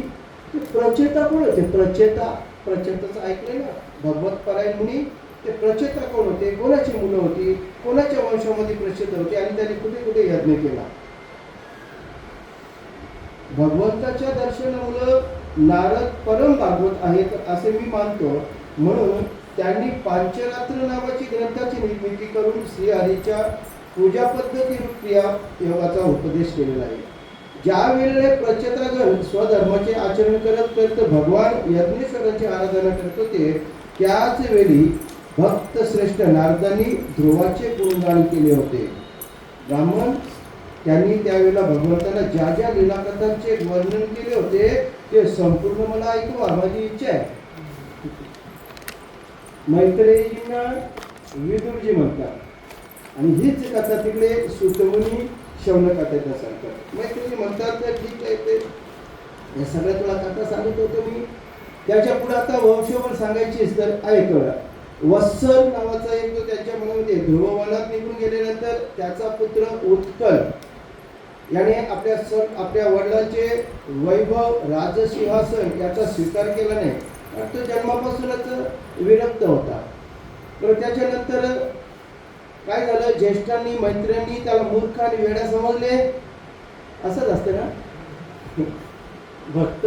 ते प्रचेता कोण होते? प्रचेताचं ऐकलंय ना, भगवत परायण मुनी. ते प्रचेता कोण होते? कोणाची मुलं होती? कोणाच्या वंशामध्ये प्रसिद्ध होती? आणि त्यांनी कुठे कुठे यज्ञ केला? भगवंताच्या दर्शनामुळे नारद परम भागवत आहेत असे मी मानतो. म्हणून त्यांनी पांचरात्र नावाची ग्रंथाची निर्मिती करून श्रीहरीच्या पूजा पद्धती क्रिया योगाचा उपदेश केलेला आहे. ज्या वेळेला प्रचेतागण स्वधर्माचे आचरण करत करत भगवान यज्ञेश्वरांची आराधना करत होते, त्याच वेळी भक्त श्रेष्ठ नारदांनी ध्रुवाचे गुणगान केले होते. ब्राह्मण त्यांनी त्यावेळेला भगवंताला ज्या ज्या लीलाकथांचे वर्णन केले होते ते संपूर्ण मला ऐकवा, माझी इच्छा आहे. मैत्रेयींना विदुरजी म्हणतात आणि हीच कथा तिकडे सूतमुनी शौनक कथा सांगतात. मैत्रेयी म्हणतात तर ठीक आहे, ते हे सगळं तुला कथा सांगत होतो मी. त्याच्या पुढे आता वंशवर सांगायचीच तर ऐक. वत्सल नावाचा एक जो त्यांच्या मनामध्ये ध्रुववनात निघून गेल्यानंतर त्याचा पुत्र उत्कल याने आपल्या वडिलांचे वैभव राजसिंहासन याचा स्वीकार केला नाही. तो जन्मापासूनच विरक्त होता. तर त्याच्यानंतर काय झालं, ज्येष्ठांनी मैत्रियांनी त्याला मूर्ख आणि वेडा समजले. असंच असतं ना, भक्त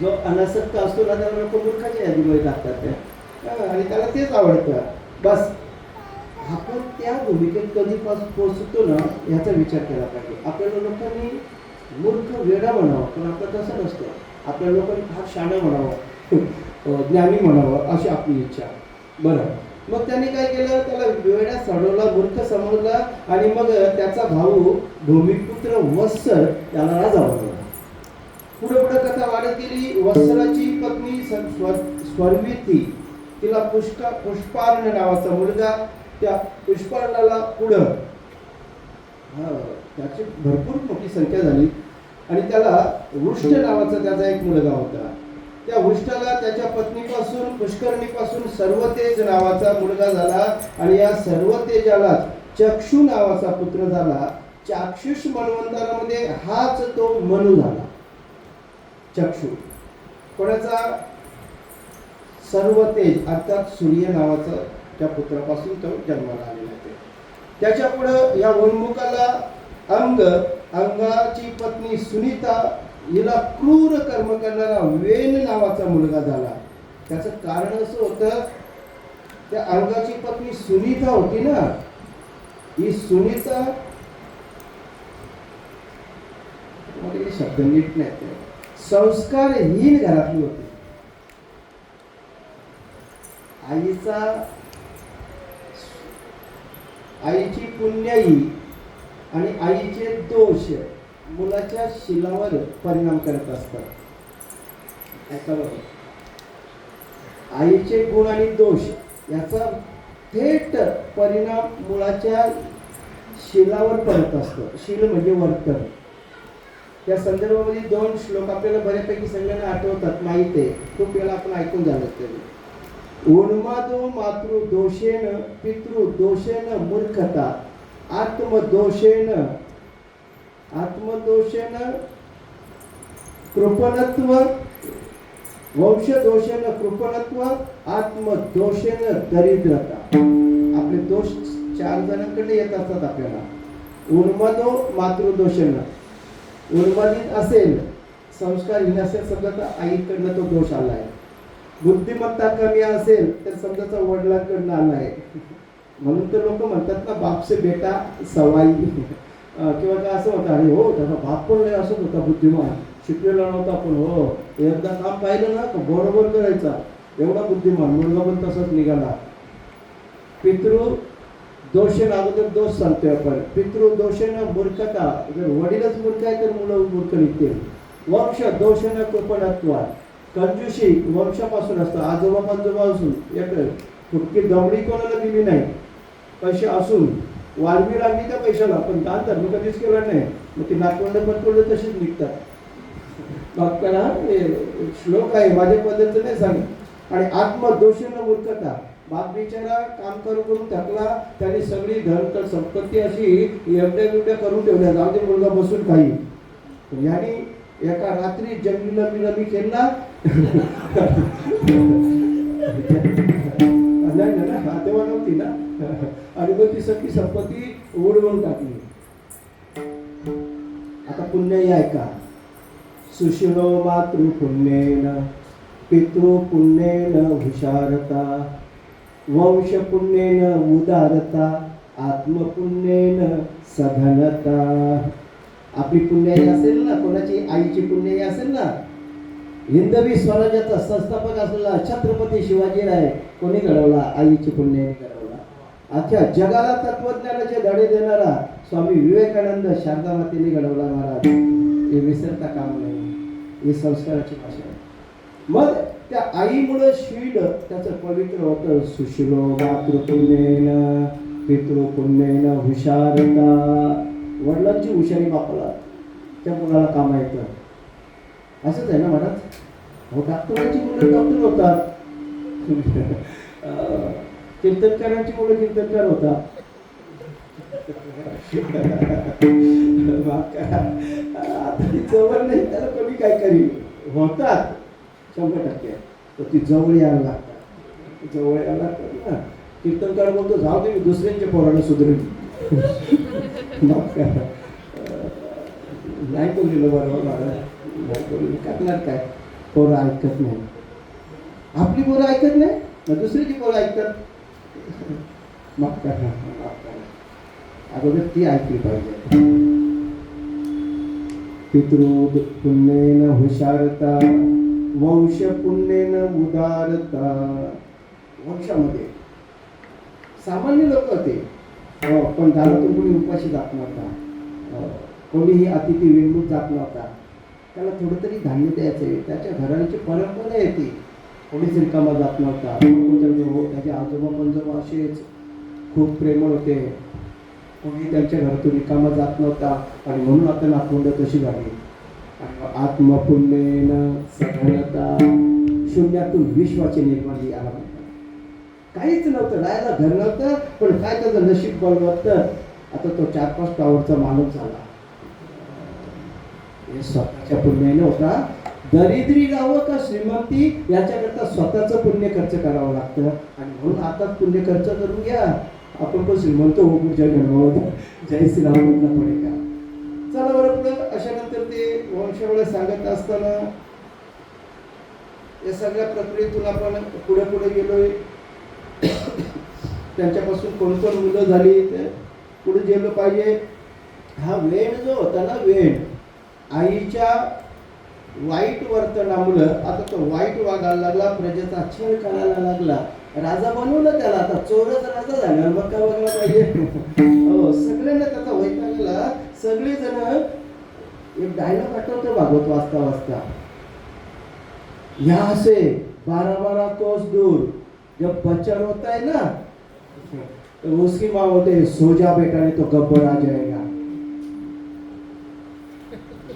जो अनासक्त असतो ना त्याला लोक मूर्खाच्या यादीमध्ये टाकतात आणि त्याला तेच आवडतं. बस आपण त्या भूमिकेत कधी पोचतो ना याचा विचार केला पाहिजे. आपल्या लोकांनी मूर्ख वेडा म्हणावं, पण आपलं तसं नसतं. आपल्या लोकांनी फार शहाणं म्हणावं, ज्ञानी म्हणावं अशी आपली इच्छा. बरं, मग त्यांनी काय केलं, त्याला वेड्या सोडवला, मूर्ख समजला आणि मग त्याचा भाऊ भूमिपुत्र वत्सल त्याला राजा बनवला. पुढे पुढे कथा वाढत गेली. वत्सलाची पत्नी स्वर्विती, तिला पुष्पार्ण नावाचा मुलगा, त्या पुष्पार्णाला पुढं त्याची भरपूर मोठी संख्या झाली आणि त्याला वृष्ट नावाचा त्याचा एक मुलगा होता. त्या वृष्टाला त्याच्या पत्नीपासून पुष्करणीपासून सर्वतेज नावाचा मुलगा झाला आणि या सर्वतेजाला चक्षु नावाचा पुत्र झाला. चाक्षुष मन्वंतरामध्ये हाच तो मनु झाला. चक्षु कोणाचा? सर्वतेज अर्थात सूर्य नावाचा त्या पुत्रापासून तो जन्माला आलेला आहे. त्याच्या पुढे या उन्मुखाला अंगाची पत्नी सुनीता, हिला क्रूर कर्म करणारा वेन नावाचा मुलगा झाला. त्याचं कारण असं होतं, त्या अंगाची पत्नी सुनीता होती ना, ही सुनीता शब्द नीट नाही, संस्कारहीन घरातली होती. आईची पुण्याई आणि आईचे दोष मुलाच्या शिलावर परिणाम करत असतात. आईचे गुण आणि दोष याचा थेट परिणाम मुलाच्या शिलावर पडत असतो. शील म्हणजे वर्तन. त्या संदर्भामध्ये 2 श्लोक आपल्याला बऱ्यापैकी सगळ्यांना आठवतात, माहित आहे, खूप वेळा आपण ऐकून झालं तरी. उन्मादो मातृदोषेन पितृदोषेन मूर्खता आत्मदोषेन कृपणत्व वंशदोषेन कृपणत्व आत्मदोषेन दरिद्रता. आपले दोष 4 जणांकडे येत असतात आपल्याला. उन्मादो मातृदोषेन, उन्मादित असेल, संस्कारहीन असेल, समजा तर आईकडनं तो दोष आलाय. बुद्धिमत्ता कमी असेल तर समजा वडिलांकडनं आलाय. म्हणून तर लोक म्हणतात ना, बाप से बेटा सवाई. किंवा काय असं होतं, अरे हो त्याचा बाप पण लय असंच होता बुद्धिमान, शिकलेला नव्हता पण हो एकदा काम पाहिलं ना तर बरोबर करायचा, एवढा बुद्धिमान. मुलगा पण तसाच निघाला. पितृ दोषेन, अगोदर दोष सांगतोय आपण. पितृदोषेन मूर्खता, जर वडीलच मूर्ख आहे तर मुलं मूर्ख निघतील. वंश दोषेन कृपणत्व, कंजूशी वंशापासून असतं, आजोबा पंजोबा असून एक फुटकी दमडी कोणाला दिली नाही, पैसे असून वारवी लागली त्या पैशाला, पण दान धर्म कधीच केला नाही. मग ती नातवंड पटवंड तशीच निघतात. बापकाला श्लोक आहे, माझ्या पद्धतीने नाही सांग. आणि आत्मदोषेन मूर्खता, बाप बिचारा काम करून थकला, त्याने सगळी धन संपत्ती अशी एवढ्या करून ठेवल्या, जाऊ दे मुलगा बसून काही. याने एका रात्री जंगलीला बिलबी खेळला नाही ना, तेव्हा नव्हती ना, आणि मग ती सगळी संपत्ती उडवून टाकली. आता पुण्य ऐका. सुशिरो मातृ पुण्येन पितृ पुण्येन हुशारता वंश पुण्येन उदारता आत्मपुण्येन सघनता. आपली पुण्याई असेल ना, कोणाची आईची पुण्याई असेल ना, हिंदवी स्वराज्याचा संस्थापक असलेला छत्रपती शिवाजीराय कोणी घडवला? आईची पुण्याईने घडवला. अख्ख्या जगाला तत्वज्ञानाचे धडे देणारा स्वामी विवेकानंद शारदा मातेने घडवला महाराज. हे विसरता काम नाही, ही संस्काराची भाषा आहे. मग त्या आईमुळे शीड त्याचं पवित्र होतं. सुशिरो मातृपुण्येन पितृपुण्येन हुशारता. वडिलांची हुशारी बापाला त्या मुलाला कामा येतं. असंच आहे ना महाराज. हो, डॉक्टरांची मुलं डॉक्टर होतात, कीर्तनकारांची मुलं कीर्तनकार होतात. आता ती जवळ नाही, त्याला कमी काय करी होतात 100%. तर ती जवळ यायला लागतात, जवळ यायला लागतात ना. कीर्तनकार बोलतो, जाऊ दे मी दुसऱ्यांच्या पोराला सुधरेल. नाही बोललेलं बरोबर महाराज, नाही बोललेलं. करणार काय? पोरं ऐकत नाही. आपली पोरं ऐकत नाही, मग दुसरीची पोरं ऐकतात. माफ करा, माफ करा. अगोदर ती ऐकली पाहिजे. पितृ पुण्येन हुशारता वंश पुण्येन उदारता. वंशामध्ये सामान्य लोक होते, पण दारातून कोणी उपाशी जात नव्हता, कोणीही अतिथी विनून जात नव्हता. त्याला थोडं तरी धान्य द्यायचं. त्याच्या घराची परंपरा येते. कोणीच रिकामा जात नव्हता. त्याचे आजोबा पंजोबा असेच खूप प्रेमळ होते. कोणी त्यांच्या घरातून रिकामा जात नव्हता, आणि म्हणून आता नातवंड तशी झाली. आत्मपुण्येन सघनता. शून्यातून विश्वाची निर्मिती आला. काहीच नव्हतं, राहायला घर नव्हतं, पण काय त्याचं नशीब बळवत्तर. आता तो 4-5 टावरचा माणूस झाला. हे स्वतःच्या पुण्याने होता. दरिद्री राहावं का श्रीमंती, याच्याकरता स्वतःचं पुण्य खर्च करावं लागतं. आणि म्हणून आता पुण्य खर्च करून घ्या, आपण पण श्रीमंत होऊ पुढच्या जन्मावर. जय श्रीराम म्हटलं पडे का. चला बरं पुढं. अशा नंतर ते वंशावळ सांगत असताना या सगळ्या प्रक्रियेतून आपण पुढे पुढे गेलोय. त्यांच्यापासून कोण कोण मुलं झाली, पुढे गेलो पाहिजे. हा वेण जो होता ना, वेण आईच्या वाईट वर्तनामुळं आता तो वाईट वागायला लागला, प्रजेचा छळ करायला लागला. राजा बनवलं त्याला, आता चोरच राजा झाला. मग काय बघायला पाहिजे. हो, सगळ्यांना त्याचा वैतागला. सगळेजण एक डायलॉग आठवतो भागवत वाचता वाचता. यहाँ से 12-12 कोस दूर जब बच्चा रोता है ना, तो उसकी माँ बोलते हैं, सो जा बेटा नहीं तो गब्बर आ जाएगा.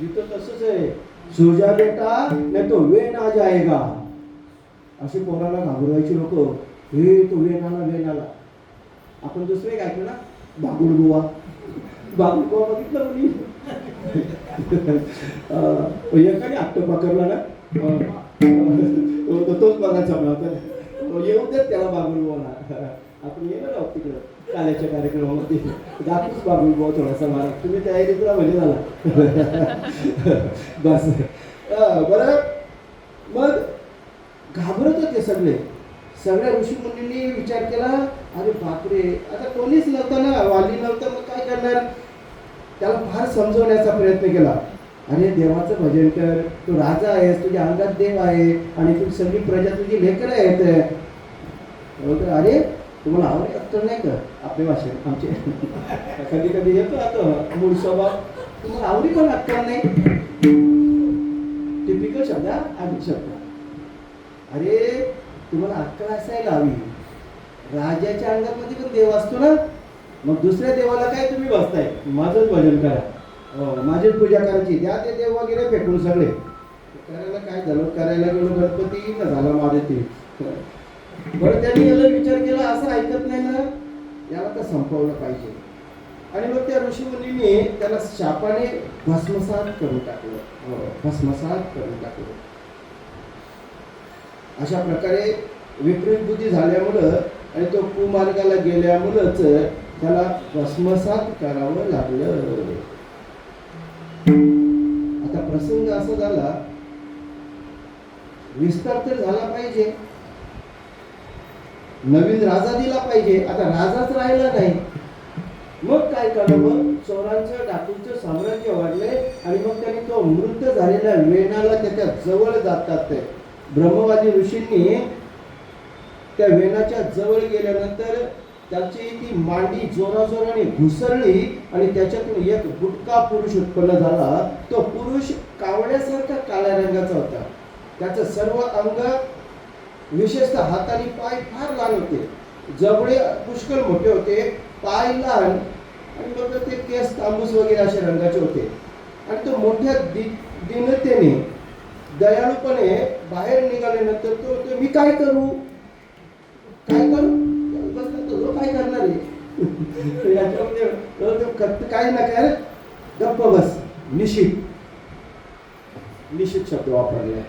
जी तो तसंच आहे. सो जा बेटा नहीं तो वेन आ जाएगा. अशी पोराला घाबरवायची लोक, हे तो वेण आला. आपण दुसरे काय केलं ना, बागुलबुवा बघितलं कोणी? एकाने हट्ट पकडला ना, तोच बघायचा होता. येऊ देत त्याला बागुलबुवाला. आपण येणार आहोत तिकडं काल्याच्या कार्यक्रमामध्ये, दाखवूच बागुलबुवा थोडासा मारा. तुम्ही तयारीत राहा म्हणजे झाला. बस बरं. मग घाबरत होते सगळ्या ऋषीमुनींनी विचार केला, अरे बापरे, आता कोणीच नव्हतं ना, वाली नव्हतं, मग काय करणार? त्याला फार समजवण्याचा प्रयत्न केला. अरे देवाचं भजन कर, तू राजा आहेस, तुझ्या अंगात देव आहे आणि तू सगळी प्रजा तुझी लेकरं आहेत. अरे तुम्हाला आवडे अक्कल नाही का आपल्या भाषेत आमचे? कधी कधी येतो आता मूळ स्वभाव, तुम्हाला आवडी पण अक्कल नाही. टिपिकल शब्द, आधी शब्द. अरे तुम्हाला अक्कल असायला हवी. राजाच्या अंगामध्ये पण देव असतो ना, मग दुसऱ्या देवाला काय तुम्ही बसताय? माझंच भजन करा, माझीच पूजा करायची, द्या ते देव वगैरे फेकून सगळे. करायला काय झालं, करायला गेलो गणपती का झाला माझे ते. बरं त्यांनी याला विचार केला, असं ऐकत नाही ना, याला तर संपवलं पाहिजे. आणि मग त्या ऋषीमुनींनी त्याला शापाने भस्मसात करून टाकलं. अशा प्रकारे विपरीत बुद्धी झाल्यामुळं आणि तो कुमार्गाला गेल्यामुळंच त्याला भस्मसात करावं लागलं. आता प्रसंग असा झाला, विस्तार तर झाला पाहिजे, नवीन राजा दिला पाहिजे. आता राजाच राहिला नाही, मग काय करावं? चोरांचं डाकूंचं साम्राज्य वाढलंय आणि मग त्यांनी तो मृत झालेल्या वेणाला त्याच्या जवळ जातात. ब्रह्मवादी ऋषींनी त्या वेणाच्या जवळ गेल्यानंतर त्याची ती मांडी जोराजोराने घुसळली आणि त्याच्यातून एक बुटका पुरुष उत्पन्न झाला. तो पुरुष कावड्यासारखा काळ्या रंगाचा होता. त्याचं सर्व अंग, विशेषतः हात आणि पाय फार लहान होते, जबडे पुष्कळ मोठे होते, पाय लहान आणि मग ते केस तांबूस वगैरे अशा रंगाचे होते. आणि तो मोठ्या दीनतेने, दयाळूपणे बाहेर निघाल्यानंतर तो मी काय करू काय करणार आहे? काय ना काय, गप्प बस, निश्चित शब्द वापरला.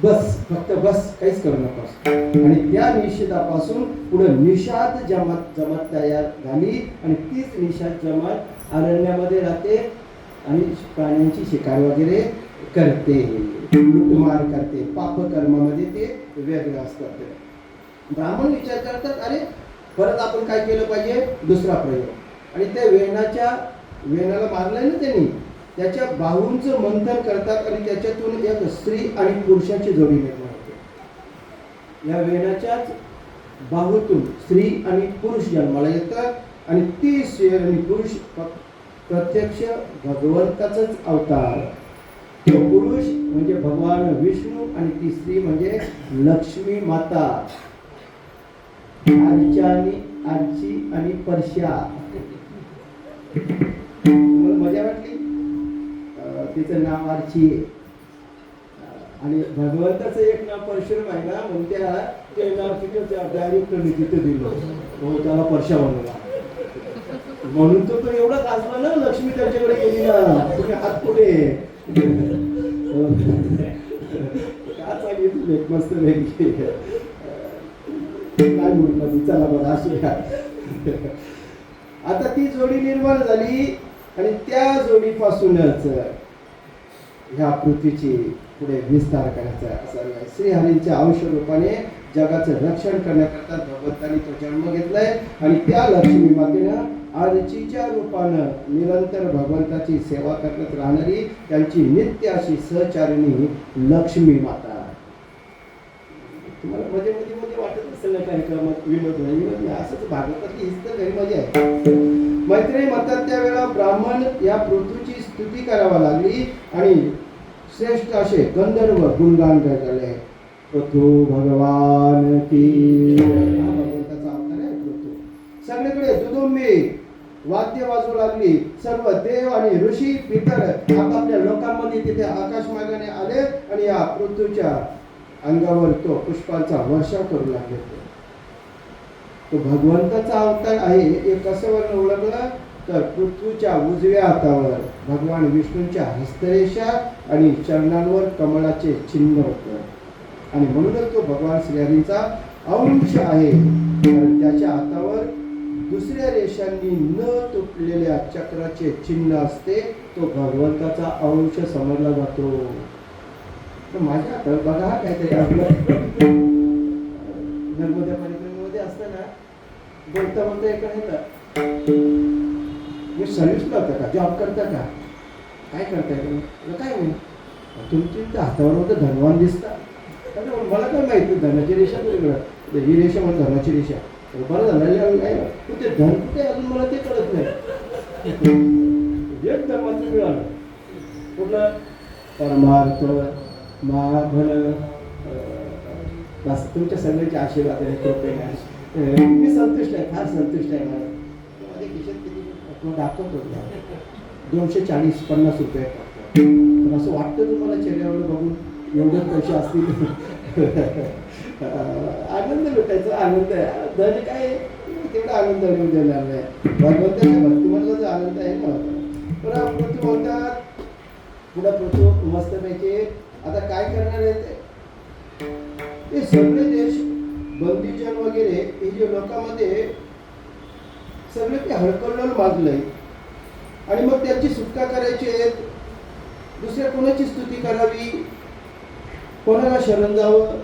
बस, फक्त बस, काहीच करू नकोस. आणि त्या निषेधापासून पुढे निषाद जमात तयार झाली आणि तीच निषाद जमात अरण्यामध्ये राहते आणि प्राण्यांची शिकार वगैरे करते, लुटमार करते, पापकर्मामध्ये ते वेगळं असतात. ब्राह्मण विचार करतात, अरे परत आपण काय केलं पाहिजे? दुसरा प्रयोग. आणि त्या वेणाला मारलंय ना त्यांनी, त्याच्या बाहूंचं मंथन करतात आणि त्याच्यातून एक स्त्री आणि पुरुषाची जोडी निर्माण होते. या वेणाच्याच बाहूतून स्त्री आणि पुरुष जन्माला येतात आणि ती स्त्री आणि पुरुष प्रत्यक्ष भगवंताचाच अवतार. तो पुरुष म्हणजे भगवान विष्णू आणि ती स्त्री म्हणजे लक्ष्मी माता. आरची आणि परश्या. तुम्हाला मजा वाटली? तिचं नाव आरची आणि भगवंताचं एक नाव परशुराम आहे ना, म्हणून ते नाव तिथं डायरेक्ट तिथं दिलं, त्याला परशा बनवला. म्हणून तो एवढा गाजला ना, लक्ष्मी त्याच्याकडे गेली ना, तुम्ही हात पुढे का चालली मस्त वेगळी काय म्हणून. चला बघा अशी. आता ती जोडी निर्माण झाली आणि त्या जोडीपासूनच ह्या पृथ्वीची पुढे विस्तार करायचा असा श्रीहरींच्या अंश रूपाने जगाचं रक्षण करण्याकरता भगवंतांनी तो जन्म घेतलाय. आणि त्या लक्ष्मी मातेनं आरचीच्या रूपानं निरंतर भगवंताची सेवा करत राहणारी त्यांची नित्य अशी सहचारिणी लक्ष्मी माता. तुम्हाला मध्ये वाटत असेल ना कार्यक्रमात विनोद असंच भागवतातली हीच तर घरी मजा आहे. मैत्रिणी म्हणतात त्यावेळेला ब्राह्मण या पृथ्वीची स्तुती करावा लागली आणि श्रेष्ठ असे गंधर्व गुणगान गायले. पृथू भगवान की, हा भगवंताचा अवतार आहे पृथू. सगळीकडे दुदुंबी वाद्य वाजू लागली. सर्व देव आणि ऋषी पितर आपापल्या लोकांमध्ये तिथे आकाश मार्गाने आले आणि या पृथ्वीच्या अंगावर तो पुष्पांचा वर्षाव करू लागले तो भगवंताचा अवतार आहे हे कसं वर्ण ओळखलं तर पृथ्वीच्या उजव्या हातावर भगवान विष्णूंच्या हस्तरेषा आणि चरणांवर कमळाचे चिन्ह होतं आणि म्हणूनच तो भगवान श्रीहरीचा अंश आहे. कारण त्याच्या हातावर दुसऱ्या रेषांनी न तुटलेल्या चक्राचे चिन्ह असते. तो भगवंताचा अंश समजला जातो. तर माझ्या हातावर बघा काहीतरी आपलं नर्मदा परिक्रमेमध्ये असताना बोलता बोलता एका येतात मी सर्व्हिसला होता का जॉब करता का काय करताय तुम्ही काय नाही तुमची त्या हातावर होतं धनवान दिसता मला काय माहिती धनाची रेषा वेगळं ही रेषा म्हणजे धनाची रेषा बरं झालं काय ते धन कुठे अजून मला ते कळत नाही. एक धर्माचं मिळालं कुठलं परमार्थ महाधन बस तुमच्या सगळ्यांचे आशीर्वाद आहे कृपेने मी संतुष्ट आहे फार संतुष्ट आहे मला माझ्या खिशात किती दाखवतो 240-50 रुपये पण असं वाटतं तुम्हाला चेहऱ्यावर बघून एवढे पैसे असतील आनंद लुटायचा आनंद आहे धन काय तेवढा आनंद मिळून देणार नाही भगवंताच्या भक्तीमधला जो आनंद आहे ना पण पृथ्वी बोलतात पुढं पृथ्वी मस्तपैकी आता काय करणार आहे ते सगळे देश बंदीजन वगैरे हे जे लोकांमध्ये सगळे ते हडकल्लोल माजलंय आणि मग त्याची सुटका करायची आहे. दुसऱ्या कोणाची स्तुती करावी कोणाला शरण जावं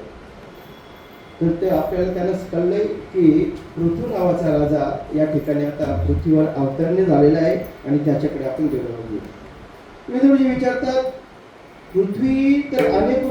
तर ते आपल्याला त्याला कळलंय की पृथ्वी नावाचा राजा या ठिकाणी आता पृथ्वीवर अवतरणे झालेला आहे आणि त्याच्याकडे आपण गेलो पाहिजे. विदुरजी विचारतात पृथ्वी तर अनेक